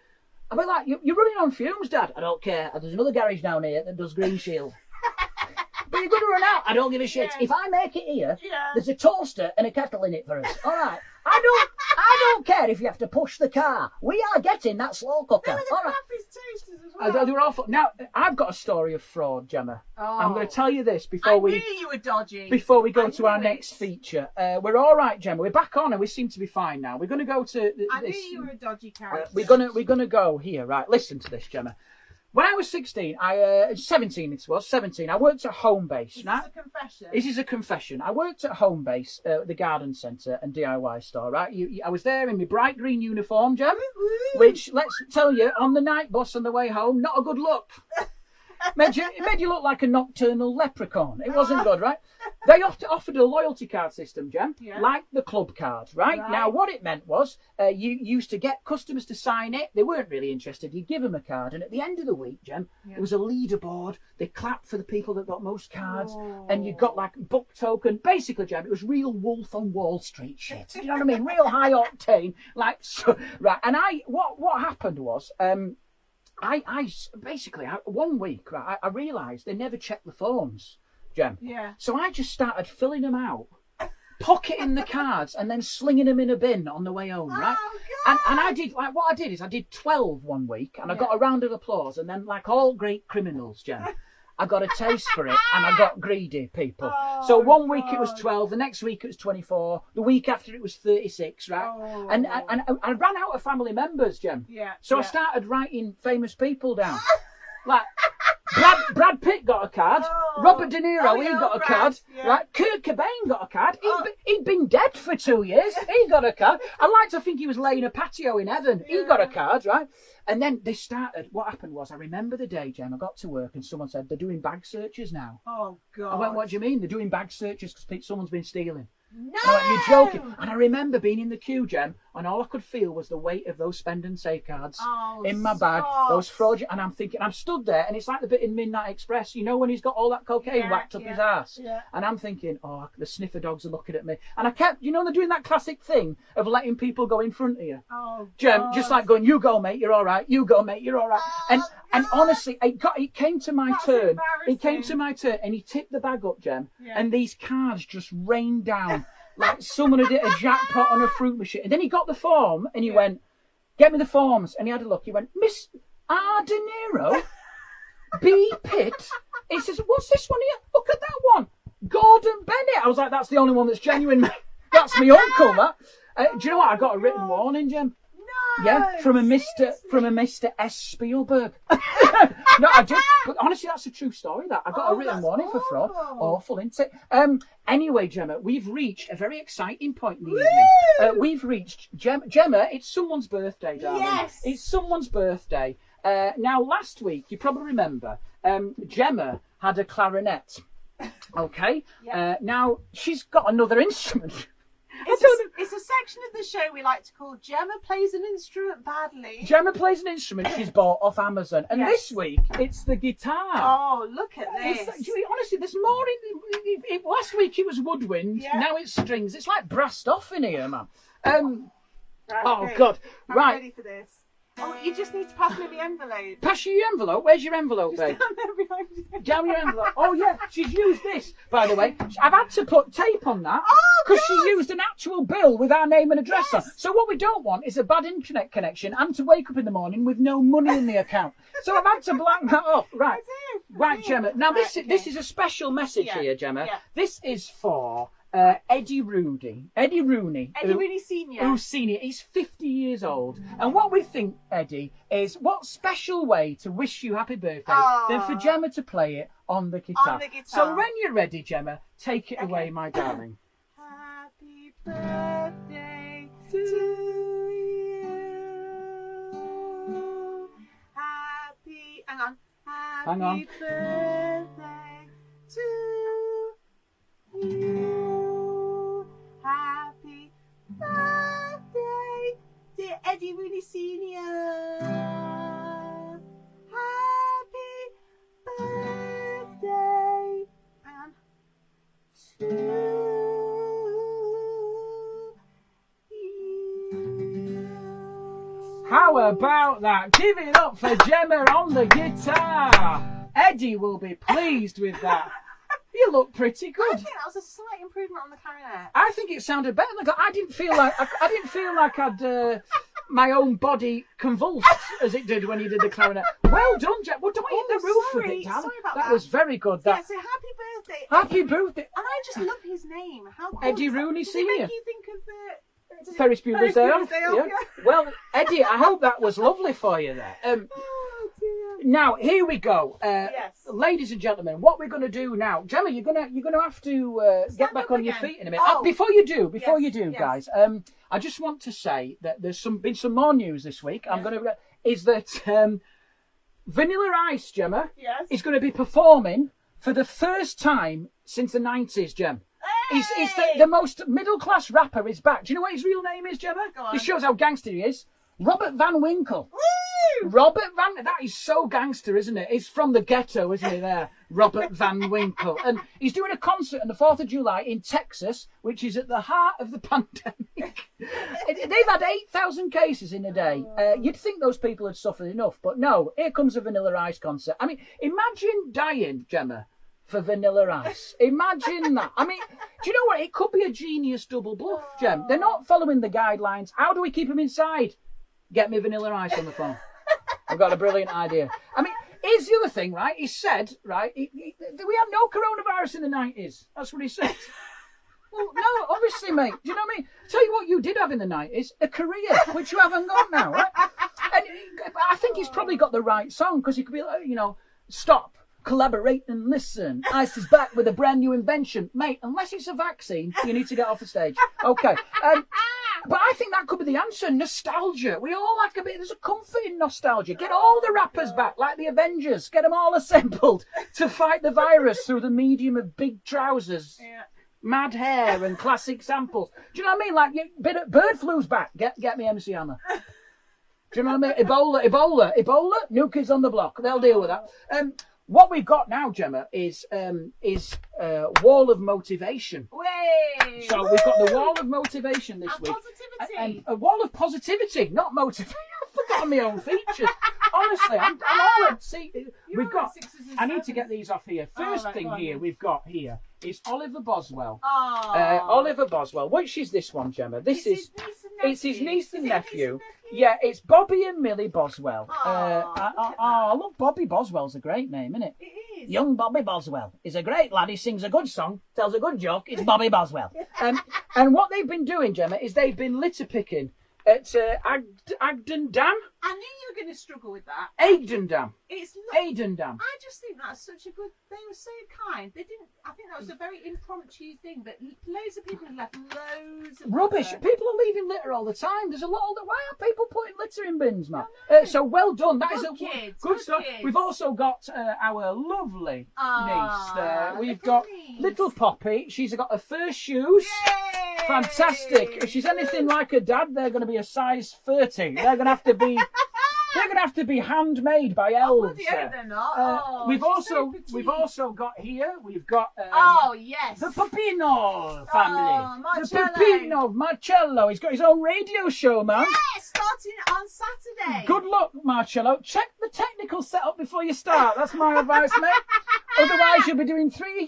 [SPEAKER 1] you're running on fumes, Dad. I don't care. There's another garage down here that does Green Shield. But you're going to run out. I don't give a shit. If I make it here, there's a toaster and a kettle in it for us. All right. I don't care if you have to push the car. We are getting that slow cooker. All right. They were awful. Now, I've got a story of fraud, Gemma. I'm going to tell you this before we
[SPEAKER 2] knew you were dodgy.
[SPEAKER 1] Before we go to our next feature. We're all right, Gemma. We're back on and we seem to be fine now. We're going to go to
[SPEAKER 2] I knew you were a dodgy character.
[SPEAKER 1] we're gonna go here. Right, listen to this, Gemma. When I was 17, 17, I worked at Homebase.
[SPEAKER 2] Is this a confession?
[SPEAKER 1] This is a confession. I worked at Homebase, the garden centre and DIY store, right? I was there in my bright green uniform, Gem, which, let's tell you, on the night bus on the way home, not a good look. It made you look like a nocturnal leprechaun. It wasn't good, right? They offered a loyalty card system, Jem, like the club card, right? Now, what it meant was you used to get customers to sign it. They weren't really interested. You'd give them a card, and at the end of the week, Jem, there was a leaderboard. They clapped for the people that got most cards, and you got like book token. Basically, Jem, it was real Wolf on Wall Street shit. You know what I mean? Real high octane, like so, right. And what happened was, I basically one week, right, I realised they never checked the forms, Jem.
[SPEAKER 2] Yeah.
[SPEAKER 1] So I just started filling them out, pocketing the cards, and then slinging them in a bin on the way home, right?
[SPEAKER 2] Oh, God.
[SPEAKER 1] And I did, like, what I did is I did 12 one week, and I got a round of applause, and then, like all great criminals, Jem, I got a taste for it and I got greedy, people.
[SPEAKER 2] Oh,
[SPEAKER 1] So one week it was
[SPEAKER 2] God.
[SPEAKER 1] 12, the next week it was 24, the week after it was 36, right?
[SPEAKER 2] Oh.
[SPEAKER 1] And I ran out of family members, Jem.
[SPEAKER 2] Yeah.
[SPEAKER 1] So I
[SPEAKER 2] yeah.
[SPEAKER 1] started writing famous people down. Like Brad Pitt got a card.
[SPEAKER 2] Oh.
[SPEAKER 1] Robert De Niro,
[SPEAKER 2] Oh,
[SPEAKER 1] he
[SPEAKER 2] yeah,
[SPEAKER 1] got a
[SPEAKER 2] Brad,
[SPEAKER 1] card.
[SPEAKER 2] yeah.
[SPEAKER 1] Right? Kurt Cobain got a card.
[SPEAKER 2] Oh.
[SPEAKER 1] He'd been dead for 2 years. He got a card. I like to think he was laying a patio in heaven. He got a card, right? And then they started. What happened was, I remember the day, Jem, I got to work and someone said, they're doing bag searches now.
[SPEAKER 2] Oh, God.
[SPEAKER 1] I went, what do you mean? They're doing bag searches because someone's been stealing.
[SPEAKER 2] No!
[SPEAKER 1] And I went, you're joking. And I remember being in the queue, Jem, and all I could feel was the weight of those spend and save cards
[SPEAKER 2] Oh,
[SPEAKER 1] in my bag,
[SPEAKER 2] stop.
[SPEAKER 1] those fraudulent. And I'm thinking, I'm stood there, and it's like the bit in Midnight Express, you know, when he's got all that cocaine
[SPEAKER 2] Yeah,
[SPEAKER 1] whacked up
[SPEAKER 2] yeah,
[SPEAKER 1] his ass.
[SPEAKER 2] yeah.
[SPEAKER 1] And I'm thinking, oh, the sniffer dogs are looking at me. And I kept, you know, they're doing that classic thing of letting people go in front of you.
[SPEAKER 2] Oh,
[SPEAKER 1] Jem,
[SPEAKER 2] God.
[SPEAKER 1] just like going, you go, mate, you're all right. You go, mate, you're all right. And honestly, it came to my
[SPEAKER 2] That's
[SPEAKER 1] turn. It came
[SPEAKER 2] embarrassing.
[SPEAKER 1] to my turn, and he tipped the bag up, Jem,
[SPEAKER 2] Yeah.
[SPEAKER 1] and these cards just rained down like someone had hit a jackpot on a fruit machine. And then he got the form, and he went, get me the forms. And he had a look. He went, Miss R. De Niro, B. Pitt. He says, what's this one here? Look at that one. Gordon Bennett. I was like, that's the only one that's genuine. That's my uncle, that. Do you know what? I got a written warning, Jem.
[SPEAKER 2] No!
[SPEAKER 1] Yeah, from a Mr. S. Spielberg. No, I did. But honestly, that's a true story. That I got a
[SPEAKER 2] Oh,
[SPEAKER 1] written
[SPEAKER 2] that's
[SPEAKER 1] warning for fraud.
[SPEAKER 2] awful.
[SPEAKER 1] Awful, isn't it? Anyway, Gemma, we've reached a very exciting point in the
[SPEAKER 2] Woo!
[SPEAKER 1] evening. We've reached Gemma. It's someone's birthday, darling.
[SPEAKER 2] Yes.
[SPEAKER 1] It's someone's birthday. Now, last week, you probably remember, Gemma had a clarinet. Okay.
[SPEAKER 2] Yeah.
[SPEAKER 1] Now she's got another instrument.
[SPEAKER 2] It's a section of the show we like to call Gemma Plays an Instrument Badly.
[SPEAKER 1] Gemma plays an instrument she's bought off Amazon, and
[SPEAKER 2] Yes.
[SPEAKER 1] this week it's the guitar.
[SPEAKER 2] Oh, look at
[SPEAKER 1] It's,
[SPEAKER 2] this.
[SPEAKER 1] honestly, there's more in. Last week it was woodwind.
[SPEAKER 2] Yeah.
[SPEAKER 1] Now it's strings. It's like brassed off in here, man.
[SPEAKER 2] Right,
[SPEAKER 1] Oh
[SPEAKER 2] okay.
[SPEAKER 1] God!
[SPEAKER 2] I'm
[SPEAKER 1] Right,
[SPEAKER 2] ready for this. Oh, you just need to pass me the envelope.
[SPEAKER 1] pass you your envelope. Where's your envelope, babe?
[SPEAKER 2] Stand there behind you.
[SPEAKER 1] Down your envelope. Oh yeah, she's used this, by the way. I've had to put tape on that
[SPEAKER 2] Oh,
[SPEAKER 1] because she
[SPEAKER 2] God.
[SPEAKER 1] used an actual bill with our name and address on.
[SPEAKER 2] Yes.
[SPEAKER 1] So what we don't want is a bad internet connection and to wake up in the morning with no money in the account. So I've had to blank that off. Right,
[SPEAKER 2] That's it, that's
[SPEAKER 1] right,
[SPEAKER 2] it.
[SPEAKER 1] Gemma. Now
[SPEAKER 2] Right,
[SPEAKER 1] this
[SPEAKER 2] okay.
[SPEAKER 1] is a special message
[SPEAKER 2] Yeah,
[SPEAKER 1] here, Gemma.
[SPEAKER 2] yeah.
[SPEAKER 1] This is for Eddie Rooney. Eddie Rooney.
[SPEAKER 2] Eddie Rooney Senior.
[SPEAKER 1] Who's senior. He's 50 years old. And what we think, Eddie, is what special way to wish you happy birthday than for
[SPEAKER 2] Aw.
[SPEAKER 1] Gemma to play it on the guitar.
[SPEAKER 2] On the guitar.
[SPEAKER 1] So when you're ready, Gemma, take it
[SPEAKER 2] Okay.
[SPEAKER 1] away, my darling.
[SPEAKER 2] Happy birthday to you. Happy. Hang on.
[SPEAKER 1] Hang on.
[SPEAKER 2] Happy birthday to you. Happy birthday, dear Eddie Rooney Senior. Happy birthday. Hang on. To you.
[SPEAKER 1] How about that? Give it up for Gemma on the guitar. Eddie will be pleased with that. You look pretty
[SPEAKER 2] I
[SPEAKER 1] good.
[SPEAKER 2] think that was a slight improvement on the clarinet.
[SPEAKER 1] I think it sounded better. Like, I didn't feel like I'd my own body convulsed as it did when you did the clarinet. Well done, Jack. Well, don't hit the roof with
[SPEAKER 2] sorry,
[SPEAKER 1] it, darling.
[SPEAKER 2] sorry about
[SPEAKER 1] That
[SPEAKER 2] that.
[SPEAKER 1] was very good.
[SPEAKER 2] Yeah,
[SPEAKER 1] That
[SPEAKER 2] so happy birthday.
[SPEAKER 1] happy birthday,
[SPEAKER 2] And I just love his name. How cool
[SPEAKER 1] Eddie
[SPEAKER 2] is that?
[SPEAKER 1] Rooney
[SPEAKER 2] Does it
[SPEAKER 1] Senior.
[SPEAKER 2] make you think of the
[SPEAKER 1] Ferris Bueller's Day Off.
[SPEAKER 2] Day Off,
[SPEAKER 1] Yeah.
[SPEAKER 2] yeah.
[SPEAKER 1] Well, Eddie, I hope that was lovely for you there.
[SPEAKER 2] Oh dear.
[SPEAKER 1] Now here we go,
[SPEAKER 2] Yes.
[SPEAKER 1] ladies and gentlemen. What we're going to do now, Gemma? You're gonna have to get
[SPEAKER 2] Stand
[SPEAKER 1] back
[SPEAKER 2] up
[SPEAKER 1] on your
[SPEAKER 2] again.
[SPEAKER 1] feet in a minute.
[SPEAKER 2] Oh.
[SPEAKER 1] Before you do,
[SPEAKER 2] Yes, yes.
[SPEAKER 1] guys, I just want to say that there's been some more news this week. I'm going to is that Vanilla Ice, Gemma,
[SPEAKER 2] Yes.
[SPEAKER 1] is going to be performing for the first time since the 90s, Gem. He's the most middle-class rapper is back. Do you know what his real name is, Gemma?
[SPEAKER 2] Go on.
[SPEAKER 1] This shows how gangster he is. Robert Van Winkle.
[SPEAKER 2] Woo!
[SPEAKER 1] That is so gangster, isn't it? He's from the ghetto, isn't he, there? Robert Van Winkle. And he's doing a concert on the 4th of July in Texas, which is at the heart of the pandemic. They've had 8,000 cases in a day. You'd think those people had suffered enough, but no, here comes a Vanilla Ice concert. I mean, imagine dying, Gemma, for Vanilla Ice. Imagine that. I mean, do you know what? It could be a genius double bluff, Gem. They're not following the guidelines. How do we keep them inside? Get me Vanilla Ice on the phone. I've got a brilliant idea. I mean, Here's the other thing, right? He said, right, we had no coronavirus in the 90s. That's what he said. Well, no, obviously, mate. Do you know what I mean? Tell you what you did have in the 90s, a career, which you haven't got now, right? And I think he's probably got the right song, because he could be like, stop, collaborate and listen. Ice is back with a brand new invention. Mate, unless it's a vaccine, you need to get off the stage. Okay. But I think that could be the answer. Nostalgia. We all like a bit. There's a comfort in nostalgia. Get all the rappers back, like the Avengers. Get them all assembled to fight the virus through the medium of big trousers, mad hair, and classic samples. Do you know what I mean? Like, bird flu's back. Get me MC Hammer. Do you know what I mean? Ebola. New Kids on the Block. They'll deal with that. What we've got now, Gemma, is Wall of Motivation.
[SPEAKER 2] Way!
[SPEAKER 1] So we've got the Wall of Motivation this week.
[SPEAKER 2] Positivity.
[SPEAKER 1] And a wall of positivity, not motivation. I've forgotten my own features. Honestly, I'm all at sea. We've got. I need to get these off here. First thing here we've got here is Oliver Boswell. Oliver Boswell. Which is this one, Gemma? This is. It's his niece and nephew. Yeah, it's Bobby and Millie Boswell. I love Bobby Boswell's a great name, isn't it?
[SPEAKER 2] It is.
[SPEAKER 1] Young Bobby Boswell is a great lad. He sings a good song, tells a good joke. It's Bobby Boswell. And what they've been doing, Gemma, is they've been litter picking at Agden Dam.
[SPEAKER 2] I knew you were going to struggle with that.
[SPEAKER 1] Agden Dam.
[SPEAKER 2] It's
[SPEAKER 1] Agden Dam.
[SPEAKER 2] I just think that's such a good. They were so kind. They didn't. I think that was a very impromptu thing, but loads of people have left loads of
[SPEAKER 1] Rubbish.
[SPEAKER 2] litter.
[SPEAKER 1] People are leaving litter all the time. There's a lot of why are people putting litter in bins, man? So well done. That is
[SPEAKER 2] Good
[SPEAKER 1] a
[SPEAKER 2] kids,
[SPEAKER 1] good
[SPEAKER 2] good
[SPEAKER 1] stuff.
[SPEAKER 2] kids.
[SPEAKER 1] We've also got our lovely niece there. We've
[SPEAKER 2] little
[SPEAKER 1] got
[SPEAKER 2] niece.
[SPEAKER 1] little Poppy. She's got her first shoes.
[SPEAKER 2] Yay!
[SPEAKER 1] Fantastic. If she's anything like her dad, they're going to be a size 30. They're going to have to be. They're going to have to be handmade by elves.
[SPEAKER 2] Bloody hell, they're not.
[SPEAKER 1] We've
[SPEAKER 2] she's so
[SPEAKER 1] also
[SPEAKER 2] petite.
[SPEAKER 1] we've also got here. We've got.
[SPEAKER 2] Oh yes.
[SPEAKER 1] The Pepino family.
[SPEAKER 2] Marcello.
[SPEAKER 1] The Pepino, Marcello. He's got his own radio show, man.
[SPEAKER 2] Yeah, starting on Saturday.
[SPEAKER 1] Good luck, Marcello. Check the technical setup before you start. That's my advice, mate. Otherwise, you'll be doing three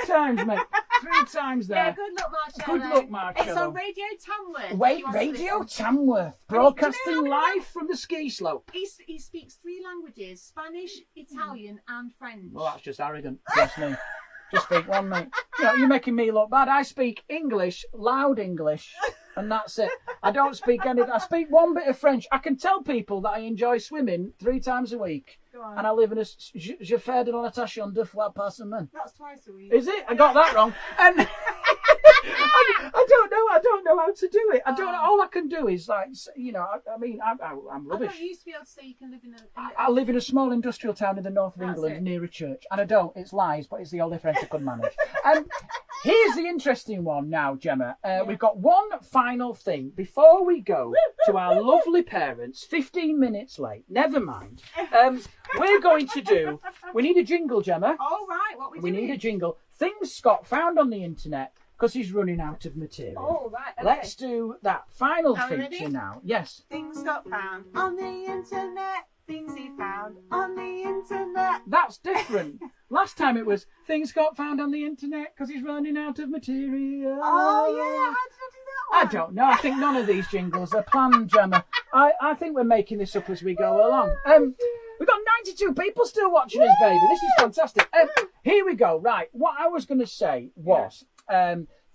[SPEAKER 1] times, mate. 3 times there.
[SPEAKER 2] Yeah, good luck, Marcello.
[SPEAKER 1] Good luck, Marcello.
[SPEAKER 2] It's on Radio Tamworth.
[SPEAKER 1] Wait,
[SPEAKER 2] if you want to
[SPEAKER 1] Radio
[SPEAKER 2] listen.
[SPEAKER 1] Tamworth,
[SPEAKER 2] Do you know
[SPEAKER 1] broadcasting
[SPEAKER 2] how many
[SPEAKER 1] live from the ski slope.
[SPEAKER 2] He speaks 3 languages: Spanish, Italian, and French.
[SPEAKER 1] Well, that's just arrogant. Trust me. Just speak one, mate. You're making me look bad. I speak English, loud English, and that's it. I don't speak any. I speak one bit of French. I can tell people that I enjoy swimming 3 times a week,
[SPEAKER 2] Go on.
[SPEAKER 1] and I live in a. Je fais de la natation 2 fois par semaine.
[SPEAKER 2] That's twice a week.
[SPEAKER 1] Is it? I got that wrong. And I don't know how to do it. I don't know. All I can do is I'm
[SPEAKER 2] I
[SPEAKER 1] rubbish.
[SPEAKER 2] thought you used to be able to say you can live in a.
[SPEAKER 1] I live in a small industrial town in the north of
[SPEAKER 2] That's
[SPEAKER 1] England
[SPEAKER 2] it.
[SPEAKER 1] near a church. And I don't. It's lies, but it's the only difference I could manage. Here's the interesting one now, Gemma. We've got one final thing before we go to our lovely parents, 15 minutes late. Never mind. We're going to do... We need a jingle, Gemma.
[SPEAKER 2] Oh, right. What we doing?
[SPEAKER 1] need a jingle. Things Scott found on the internet because he's running out of material.
[SPEAKER 2] Oh, right. Okay.
[SPEAKER 1] Let's do that final
[SPEAKER 2] Are we
[SPEAKER 1] feature
[SPEAKER 2] ready?
[SPEAKER 1] now. Yes.
[SPEAKER 2] Things got found on the internet. Things he found on the internet.
[SPEAKER 1] That's different. Last time it was things got found on the internet because he's running out of material.
[SPEAKER 2] Oh, yeah. How did I do that
[SPEAKER 1] I
[SPEAKER 2] one?
[SPEAKER 1] don't know. I think none of these jingles are planned, Gemma. I think we're making this up as we go along. We've got 92 people still watching us, baby. This is fantastic. Here we go. Right. What I was going to say was,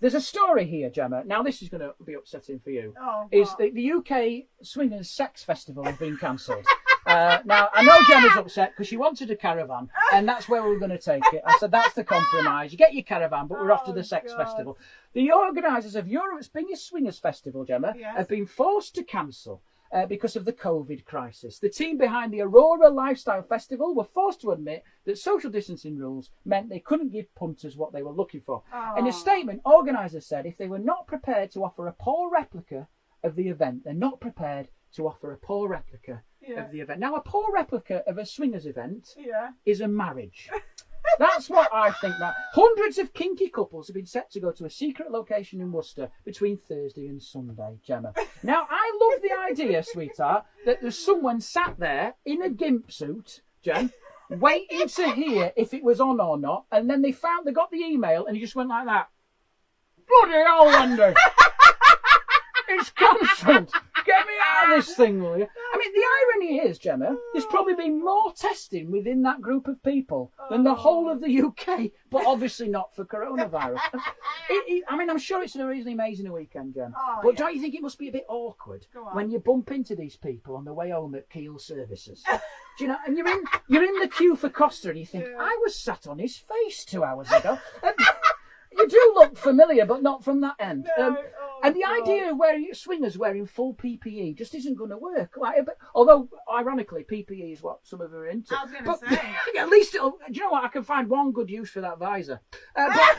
[SPEAKER 1] there's a story here, Gemma. Now, this is going to be upsetting for you.
[SPEAKER 2] Oh,
[SPEAKER 1] Is
[SPEAKER 2] what?
[SPEAKER 1] the UK Swingers Sex Festival has been cancelled. Now, I know Gemma's upset because she wanted a caravan, and that's where we were going to take it. I said, that's the compromise. You get your caravan, but we're off to the Sex
[SPEAKER 2] God.
[SPEAKER 1] Festival. The organisers of Europe's biggest swingers festival, Gemma,
[SPEAKER 2] Yes.
[SPEAKER 1] have been forced to cancel because of the COVID crisis. The team behind the Aurora Lifestyle Festival were forced to admit that social distancing rules meant they couldn't give punters what they were looking for. In a statement, organisers said if they were not prepared to offer a poor replica of the event, they're not prepared to offer a poor replica of the event. Now, a poor replica of a swingers event
[SPEAKER 2] Yeah.
[SPEAKER 1] is a marriage. That's what I think. That hundreds of kinky couples have been set to go to a secret location in Worcester between Thursday and Sunday, Gemma. Now, I love the idea, sweetheart, that there's someone sat there in a gimp suit, Jen, waiting to hear if it was on or not, and then they got the email, and he just went like that. Bloody hell, Wendy! It's cancelled. Get me out of this thing, will you? I mean, the irony is, Gemma, there's probably been more testing within that group of people than the whole of the UK, but obviously not for coronavirus. I mean, I'm sure it's a really amazing weekend, Gem. But don't you think it must be a bit awkward when you bump into these people on the way home at Keel Services? Do you know? And you're in the queue for Costa, and you think, I was sat on his face 2 hours ago. You do look familiar, but not from that end. And the idea of swingers wearing full PPE just isn't going to work. Although, ironically, PPE is what some of them are into.
[SPEAKER 2] I was going to say.
[SPEAKER 1] At least do you know what? I can find one good use for that visor. But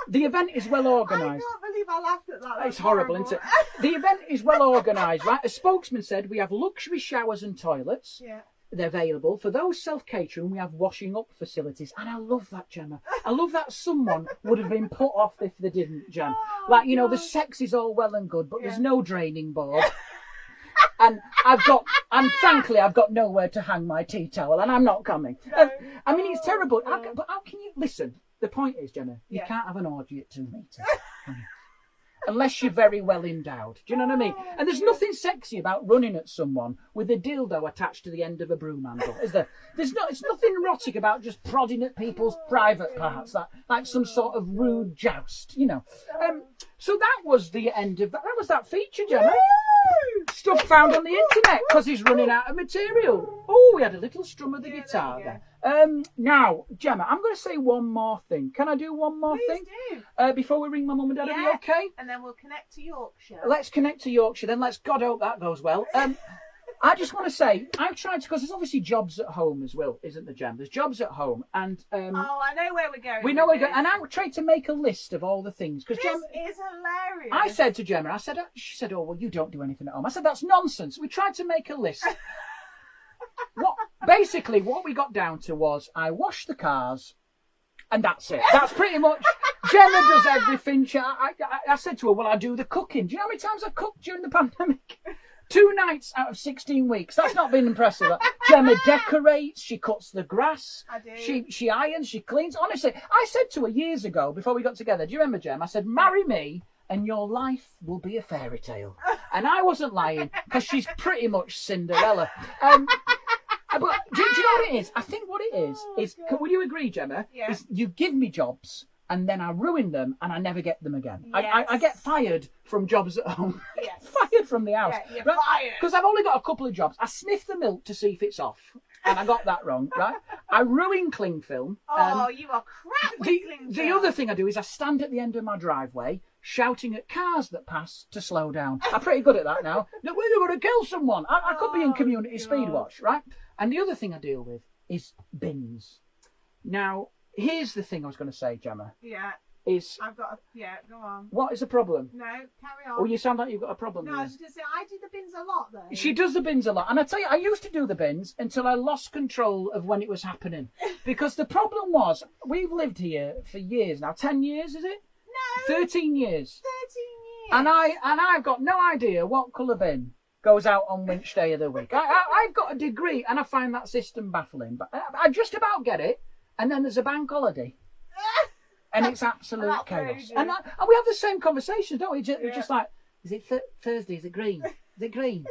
[SPEAKER 1] the event is well organised.
[SPEAKER 2] I can't believe I laughed at that.
[SPEAKER 1] It's horrible, isn't it? The event is well organised, right? A spokesman said we have luxury showers and toilets.
[SPEAKER 2] Yeah.
[SPEAKER 1] They're available. For those self-catering, we have washing up facilities. And I love that, Gemma. I love that someone would have been put off if they didn't, Gem. The sex is all well and good, but there's no draining board. And thankfully, I've got nowhere to hang my tea towel, and I'm not coming. I mean, it's terrible. But how can you... Listen, the point is, Gemma, you can't have an orgy at 2 meters. Unless you're very well endowed. Do you know what I mean? And there's nothing sexy about running at someone with a dildo attached to the end of a broom handle, is there? It's nothing erotic about just prodding at people's private parts, like some sort of rude joust, you know. So that was the end of that. That was that feature, Gemma. Stuff found on the internet because he's running out of material. Oh, we had a little strum of the guitar there. Now, Gemma, I'm going to say one more thing. Can I do one more thing?
[SPEAKER 2] Please do.
[SPEAKER 1] Before we ring my mum and dad, are you okay?
[SPEAKER 2] And then we'll connect to Yorkshire.
[SPEAKER 1] Let's connect to Yorkshire then. Let's God hope that goes well. I just want to say, I've tried to, because there's obviously jobs at home as well, isn't there, Gem? There's jobs at home, and
[SPEAKER 2] I know where we're going.
[SPEAKER 1] We know where we're going, and I tried to make a list of all the things because
[SPEAKER 2] this is hilarious.
[SPEAKER 1] I said to Gemma, she said, "Oh well, you don't do anything at home." I said, "That's nonsense." We tried to make a list. Basically, what we got down to was I wash the cars, and that's it. That's pretty much. Gemma does everything. I said to her, "Well, I do the cooking." Do you know how many times I've cooked during the pandemic? 2 nights out of 16 weeks. That's not been impressive. Gemma decorates, she cuts the grass,
[SPEAKER 2] I do.
[SPEAKER 1] She irons, she cleans. Honestly, I said to her years ago, before we got together, do you remember, Gem? I said, marry me and your life will be a fairy tale. And I wasn't lying, because she's pretty much Cinderella. But do you know what it is? I think what it is would you agree, Gemma?
[SPEAKER 2] Yeah.
[SPEAKER 1] Is you give me jobs, and then I ruin them, and I never get them again.
[SPEAKER 2] Yes.
[SPEAKER 1] I get fired from jobs at home.
[SPEAKER 2] Yes.
[SPEAKER 1] Fired from the house.
[SPEAKER 2] Yeah, you're fired.
[SPEAKER 1] Because I've only got a couple of jobs. I sniff the milk to see if it's off, and I got that wrong, right? I ruin cling film.
[SPEAKER 2] You are crap with cling film.
[SPEAKER 1] The other thing I do is I stand at the end of my driveway shouting at cars that pass to slow down. I'm pretty good at that now. Look, we're going to kill someone. I could be in community speed watch, right? And the other thing I deal with is bins. Now, here's the thing I was going to say, Gemma.
[SPEAKER 2] Yeah.
[SPEAKER 1] I've
[SPEAKER 2] got go on.
[SPEAKER 1] What is the problem?
[SPEAKER 2] No, carry on.
[SPEAKER 1] Oh, you sound like you've got a problem.
[SPEAKER 2] No, I was just going to say, I do the bins a lot, though.
[SPEAKER 1] She does the bins a lot. And I tell you, I used to do the bins until I lost control of when it was happening. Because the problem was, we've lived here for years now. 10 years, is it?
[SPEAKER 2] No.
[SPEAKER 1] 13 years.
[SPEAKER 2] 13 years.
[SPEAKER 1] And I've got no idea what colour bin goes out on which day of the week. I've got a degree, and I find that system baffling. But I just about get it. And then there's a bank holiday. And it's absolute chaos. And we have the same conversations, don't we? Just like, is it Thursday? Is it green? Is it green?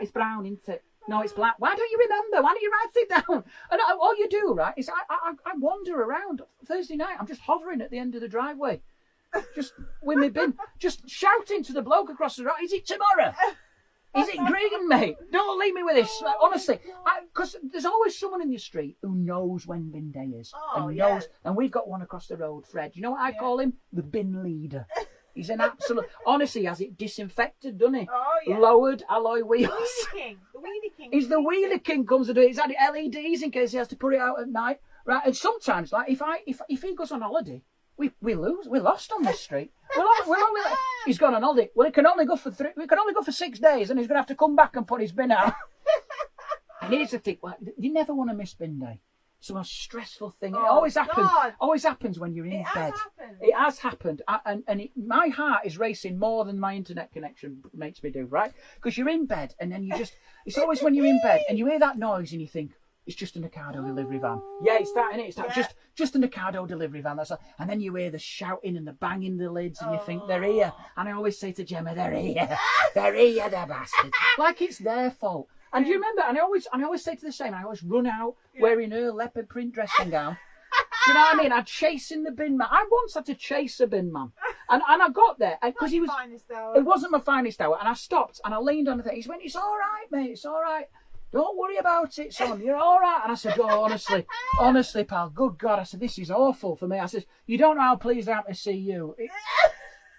[SPEAKER 1] It's brown, isn't it? No, it's black. Why don't you remember? Why don't you write it down? And all you do, right, is I wander around Thursday night. I'm just hovering at the end of the driveway. Just with my bin. Just shouting to the bloke across the road, is it tomorrow? Is it green, mate? Don't leave me with this. Honestly, because there's always someone in the street who knows when bin day is. And we've got one across the road, Fred. You know what I call him? The bin leader. He's an absolute... Honestly, he has it disinfected, doesn't he?
[SPEAKER 2] Oh, yeah.
[SPEAKER 1] Lowered alloy wheels.
[SPEAKER 2] The Wheelie King.
[SPEAKER 1] He's the Wheelie King, comes to do it. He's had LEDs in case he has to put it out at night. Right, and sometimes, like, if he goes on holiday, we lose. We're lost on this street. He's gone on holiday. Well, he can only go for 6 days, and he's going to have to come back and put his bin out. And here's the thing: you never want to miss bin day. It's the most stressful thing. It always happens. Always happens when you're in bed. It has happened, and my heart is racing more than my internet connection makes me do. Right? Because you're in bed, and then it's always when you're in bed and you hear that noise, and you think, It's just an Ocado delivery van. Yeah, it's that, innit? It's that.
[SPEAKER 2] Yeah.
[SPEAKER 1] Just an Ocado delivery van. That's all. And then you hear the shouting and the banging the lids, and you think they're here. And I always say to Gemma, they're here. They're here, they're bastards. Like it's their fault. And do you remember? And I always say to the same. I always run out wearing her leopard print dressing gown. Do you know what I mean? I'm chasing the bin man. I once had to chase a bin man, and I got there because he was.
[SPEAKER 2] Finest hour.
[SPEAKER 1] It wasn't my finest hour, and I stopped and I leaned on the thing. He went, "It's all right, mate. It's all right. Don't worry about it, son. You're all right." And I said, "Oh, honestly, pal. Good God!" I said, "This is awful for me." I said, "You don't know how pleased I am to see you."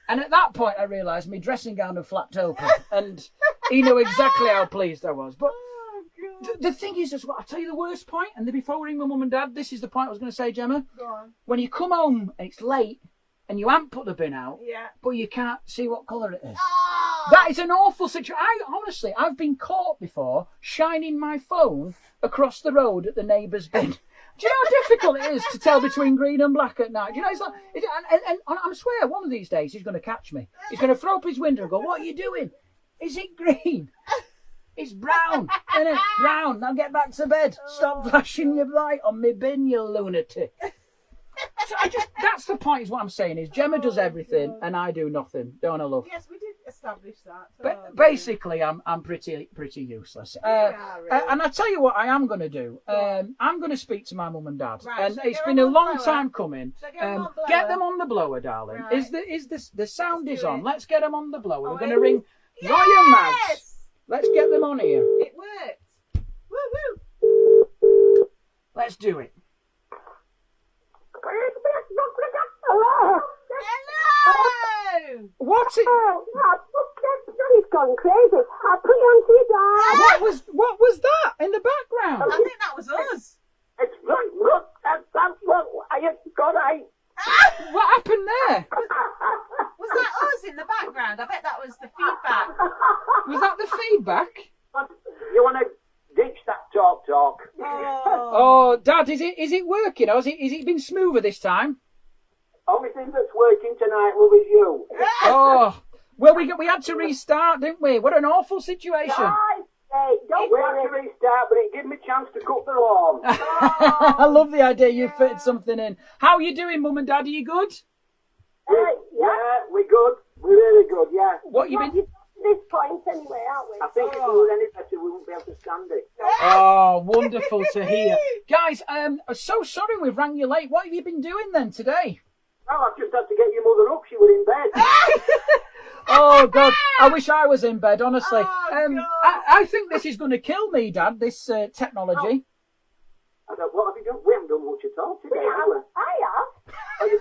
[SPEAKER 1] And at that point, I realised my dressing gown had flapped open, and he knew exactly how pleased I was. But the thing is, as well, I'll tell you the worst point, and before we ring my mum and dad, this is the point I was going to say, Gemma.
[SPEAKER 2] Go on.
[SPEAKER 1] When you come home and it's late, and you haven't put the bin out,
[SPEAKER 2] Yeah.
[SPEAKER 1] but you can't see what colour it is.
[SPEAKER 2] Oh!
[SPEAKER 1] That is an awful situation. Honestly, I've been caught before shining my phone across the road at the neighbour's bin. Do you know how difficult it is to tell between green and black at night? Do you know, it's like, and I swear, one of these days he's going to catch me. He's going to throw up his window and go, "What are you doing? Is it green? It's brown, isn't it? Brown. Now get back to bed. Stop flashing your light on me bin, you lunatic." So that's the point, is what I'm saying, is Gemma does everything and I do nothing. Don't I, love?
[SPEAKER 2] Yes, we did establish that.
[SPEAKER 1] But basically, I'm pretty useless. And I tell you what I am going to do. I'm going to speak to my mum and dad.
[SPEAKER 2] Right,
[SPEAKER 1] And
[SPEAKER 2] shall I
[SPEAKER 1] it's
[SPEAKER 2] get
[SPEAKER 1] been
[SPEAKER 2] them
[SPEAKER 1] a
[SPEAKER 2] on the
[SPEAKER 1] long
[SPEAKER 2] blower?
[SPEAKER 1] time coming.
[SPEAKER 2] Shall I get them on the
[SPEAKER 1] Get
[SPEAKER 2] blower?
[SPEAKER 1] them on the blower, darling.
[SPEAKER 2] Right.
[SPEAKER 1] The sound
[SPEAKER 2] Let's
[SPEAKER 1] is
[SPEAKER 2] do
[SPEAKER 1] on?
[SPEAKER 2] it.
[SPEAKER 1] Let's get them on the blower.
[SPEAKER 2] Oh,
[SPEAKER 1] We're going to
[SPEAKER 2] wait.
[SPEAKER 1] ring Roy and Mags.
[SPEAKER 2] Yes!
[SPEAKER 1] Let's get them on here.
[SPEAKER 2] It worked. Woo woo.
[SPEAKER 1] Let's do it.
[SPEAKER 2] Hello!
[SPEAKER 1] What's it?
[SPEAKER 3] He's gone crazy. I'll put you on to your dad.
[SPEAKER 1] What was that in the background?
[SPEAKER 2] I think that was us.
[SPEAKER 3] It's look, that's what I got.
[SPEAKER 1] What happened there?
[SPEAKER 2] Was that us in the background? I bet that was the feedback.
[SPEAKER 1] Was that the feedback?
[SPEAKER 3] You want to ditch that talk?
[SPEAKER 2] Oh.
[SPEAKER 1] Oh, Dad, is it working? Or has it been smoother this time?
[SPEAKER 3] Only thing that's working tonight will be you.
[SPEAKER 1] Oh, well, we had to restart, didn't we? What an awful situation.
[SPEAKER 3] Don't worry. To restart, but it gave me a chance to cut the lawn.
[SPEAKER 1] I love the idea you fitted something in. How are you doing, Mum and Dad? Are you good?
[SPEAKER 3] Yeah, we're good. We're really good, yeah.
[SPEAKER 1] What you been?
[SPEAKER 3] This point anyway, aren't we? I think if we were any better, we wouldn't be able to stand it.
[SPEAKER 1] Oh, wonderful to hear. Guys, I'm so sorry we've rang you late. What have you been doing then today?
[SPEAKER 3] Well, I've just had to get your mother up. She was in bed.
[SPEAKER 1] Oh, God. I wish I was in bed, honestly.
[SPEAKER 2] Oh, God.
[SPEAKER 1] I think this is going to kill me, Dad, this technology.
[SPEAKER 3] I don't, what have you done? We haven't done much at all today, have we? I have. Oh, you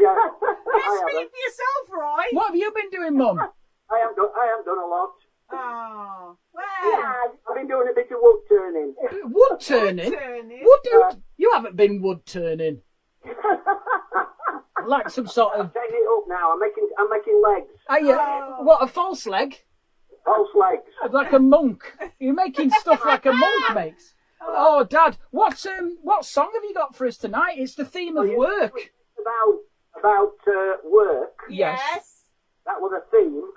[SPEAKER 3] have?
[SPEAKER 2] Yes, speak for yourself, Roy.
[SPEAKER 1] What have you been doing, Mum?
[SPEAKER 3] I haven't done a lot.
[SPEAKER 2] Oh, well.
[SPEAKER 3] I've been doing a bit of wood turning.
[SPEAKER 1] Wood turning?
[SPEAKER 2] Turning.
[SPEAKER 1] You haven't been wood turning. Like some sort
[SPEAKER 3] I'm
[SPEAKER 1] of...
[SPEAKER 3] taking it up now. I'm making legs.
[SPEAKER 1] What, a false leg?
[SPEAKER 3] False legs.
[SPEAKER 1] Like a monk. You're making stuff like a monk makes. Oh, Dad, what song have you got for us tonight? It's the theme of work.
[SPEAKER 3] About work.
[SPEAKER 1] Yes.
[SPEAKER 3] That was a theme.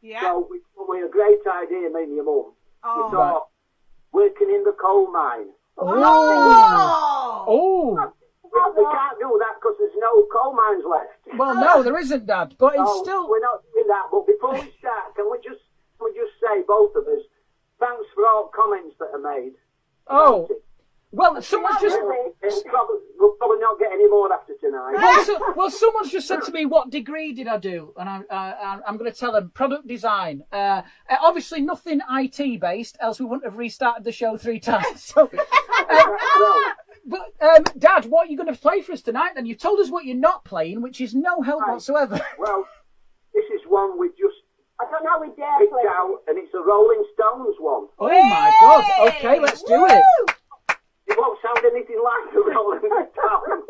[SPEAKER 2] Yeah.
[SPEAKER 3] So we come with a great idea, me and your mum.
[SPEAKER 2] Oh.
[SPEAKER 3] We thought, working in the coal mine.
[SPEAKER 1] Oh.
[SPEAKER 3] We can't do that because there's no coal mines left.
[SPEAKER 1] Well, no, there isn't, Dad, but it's
[SPEAKER 3] So
[SPEAKER 1] still...
[SPEAKER 3] we're not doing that. But before we start, can we just say, both of us, thanks for all comments that are made.
[SPEAKER 1] Oh. Well, someone's just...
[SPEAKER 3] We'll probably not get any more after tonight.
[SPEAKER 1] Well, someone's just said to me, what degree did I do? And I'm going to tell them, product design. Obviously nothing IT based, else we wouldn't have restarted the show 3 times. So, but Dad, what are you going to play for us tonight then? You've told us what you're not playing, which is no help whatsoever.
[SPEAKER 3] Well, this is one we just
[SPEAKER 4] I don't know how we dare
[SPEAKER 3] picked
[SPEAKER 4] play.
[SPEAKER 3] out, and it's a Rolling Stones one.
[SPEAKER 1] Oh my God. Okay, let's do it.
[SPEAKER 3] It won't sound anything like the Rolling Stones.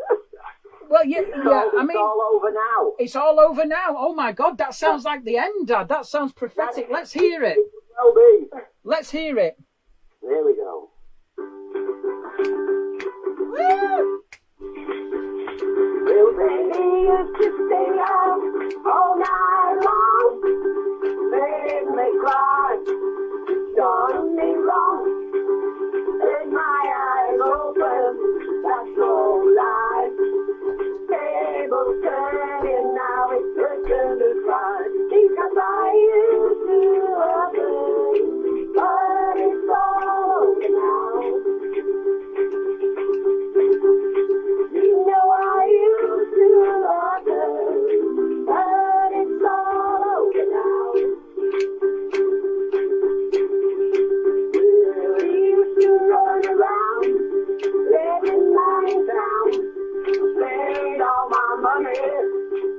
[SPEAKER 1] Well, yeah, I mean,
[SPEAKER 3] it's all over now.
[SPEAKER 1] it's all over now. Oh my God, that sounds like the end, Dad. That sounds prophetic. Let's hear it.
[SPEAKER 3] It will be.
[SPEAKER 1] Let's hear it.
[SPEAKER 3] There we go. Well, baby used to stay out all night long. Made me cry, done me wrong. In my eyes, dummy,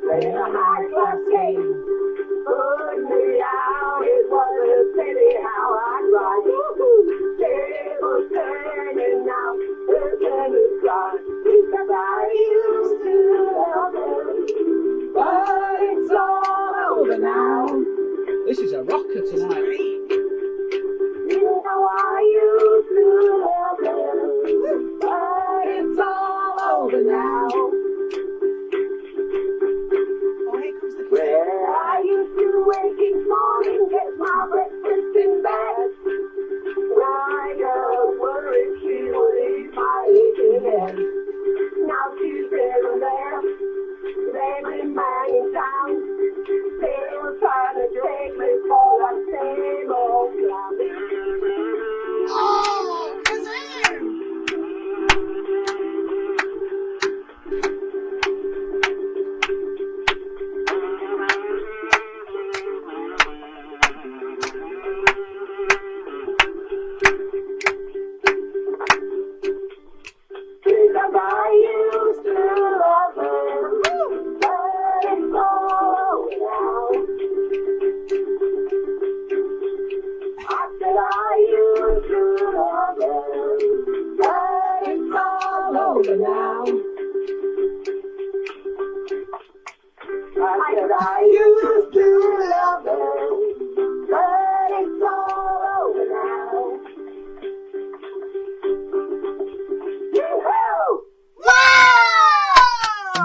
[SPEAKER 3] playing a high-class game. Put me out, it wasn't pity how I cried. Tables turning now, turning to cry. Because I used to love him, but it's all over now.
[SPEAKER 1] This is a rocker tonight.
[SPEAKER 3] You know I used to love him, but it's all over now.
[SPEAKER 2] Oh, here comes the kid.
[SPEAKER 3] Where I used to wake each morning, get my breakfast in bed. Right up worried she would eat my aching head. Now she's there and there, every man in town, still trying to take me for that same old clown.
[SPEAKER 2] Oh, kazoo!
[SPEAKER 3] Because I used to love him, but it's all over now. I said I used to love him, but it's all over now. I said I used to love him, but it's all over now. Yoo-hoo!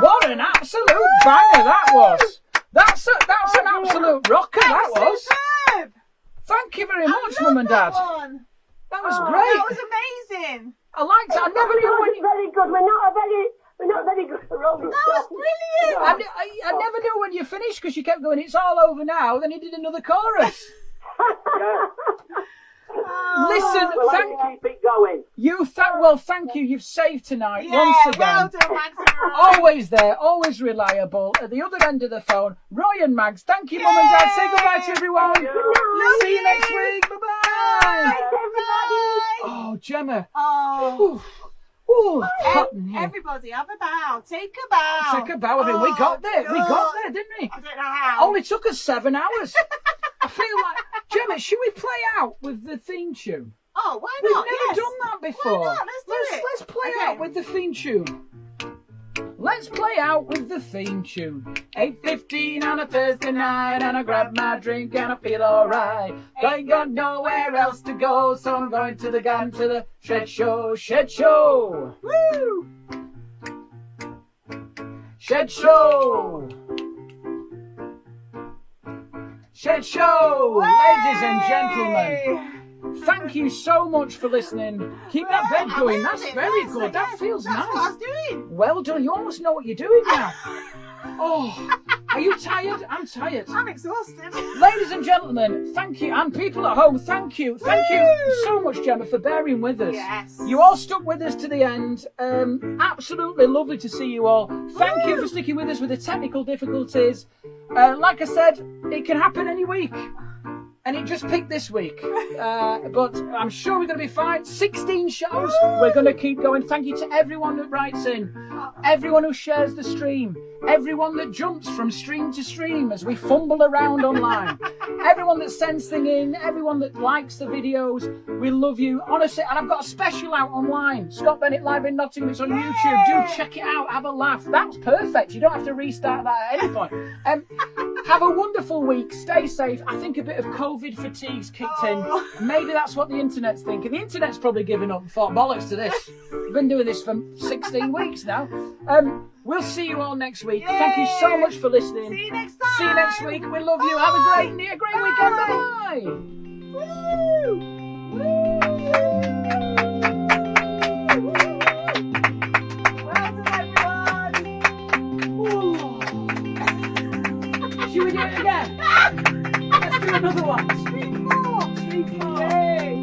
[SPEAKER 1] What an absolute banger that was! That's an absolute rocker, that was.
[SPEAKER 2] Superb!
[SPEAKER 1] Thank you very
[SPEAKER 2] I
[SPEAKER 1] much,
[SPEAKER 2] love
[SPEAKER 1] Mum and Dad.
[SPEAKER 2] that one.
[SPEAKER 1] That was
[SPEAKER 2] That
[SPEAKER 1] great.
[SPEAKER 2] was amazing.
[SPEAKER 1] I liked it. I never knew when you.
[SPEAKER 3] Very good. We're not very good at rolling
[SPEAKER 2] That was
[SPEAKER 3] stones.
[SPEAKER 2] brilliant.
[SPEAKER 1] I never knew when you finished because you kept going, it's all over now. Then you did another chorus.
[SPEAKER 2] Oh.
[SPEAKER 1] Listen,
[SPEAKER 3] Well,
[SPEAKER 1] thank
[SPEAKER 3] I keep it going.
[SPEAKER 1] you. Thank you. You've saved tonight
[SPEAKER 2] Yeah,
[SPEAKER 1] once again.
[SPEAKER 2] well done, Max and Roy.
[SPEAKER 1] Always there, always reliable. At the other end of the phone, Roy and Mags. Thank you, Mum and Dad. Say goodbye to everyone.
[SPEAKER 3] Love
[SPEAKER 1] See you next week. Bye bye.
[SPEAKER 3] Everybody.
[SPEAKER 1] Oh, Gemma.
[SPEAKER 2] Oh.
[SPEAKER 1] Ooh, hot in here.
[SPEAKER 2] Everybody, have a bow. Take a bow.
[SPEAKER 1] Take a bow of it. We got there. We got there, didn't we?
[SPEAKER 2] I don't know how.
[SPEAKER 1] Only took us 7 hours. I feel like, Gemma, should we play out with the theme tune?
[SPEAKER 2] Oh, why
[SPEAKER 1] We've
[SPEAKER 2] not?
[SPEAKER 1] never
[SPEAKER 2] Yes.
[SPEAKER 1] done that before.
[SPEAKER 2] Why not? Let's do it.
[SPEAKER 1] Let's play
[SPEAKER 2] Okay.
[SPEAKER 1] out with the theme tune. Let's play out with the theme tune. 8:15 on a Thursday night, and I grab my drink and I feel alright. Ain't got nowhere else to go, so I'm going to the Shed Show, Shed Show,
[SPEAKER 2] Woo!
[SPEAKER 1] Shed Show, Shed Show, ladies and gentlemen. Thank you so much for listening. Keep that bed going. That's very good. That feels
[SPEAKER 2] That's what I
[SPEAKER 1] nice.
[SPEAKER 2] was doing.
[SPEAKER 1] Well done. You almost know what you're doing now. Oh, are you tired? I'm tired.
[SPEAKER 2] I'm exhausted.
[SPEAKER 1] Ladies and gentlemen, thank you. And people at home, thank you. Thank you so much, Gemma, for bearing with us.
[SPEAKER 2] Yes.
[SPEAKER 1] You all stuck with us to the end. Absolutely lovely to see you all. Thank you for sticking with us with the technical difficulties. Like I said, it can happen any week. And it just picked this week. But I'm sure we're going to be fine. 16 shows. We're going to keep going. Thank you to everyone that writes in. Everyone who shares the stream. Everyone that jumps from stream to stream as we fumble around online. Everyone that sends things in. Everyone that likes the videos. We love you. Honestly, and I've got a special out online. Scott Bennett Live in Nottingham. It's on YouTube. Do check it out. Have a laugh. That's perfect. You don't have to restart that at any point. Have a wonderful week. Stay safe. I think a bit of COVID fatigue's kicked in. Maybe that's what the internet's thinking. The internet's probably given up and thought, bollocks to this. We've been doing this for 16 weeks now. We'll see you all next week. Thank you so much for listening.
[SPEAKER 2] See you next time.
[SPEAKER 1] See you next week. We love you. Have a great weekend. Bye.
[SPEAKER 2] Woo! Well done, everyone.
[SPEAKER 1] Should we do it again? Let's do another one.
[SPEAKER 2] Street 4.
[SPEAKER 1] Street 4.
[SPEAKER 2] Yay.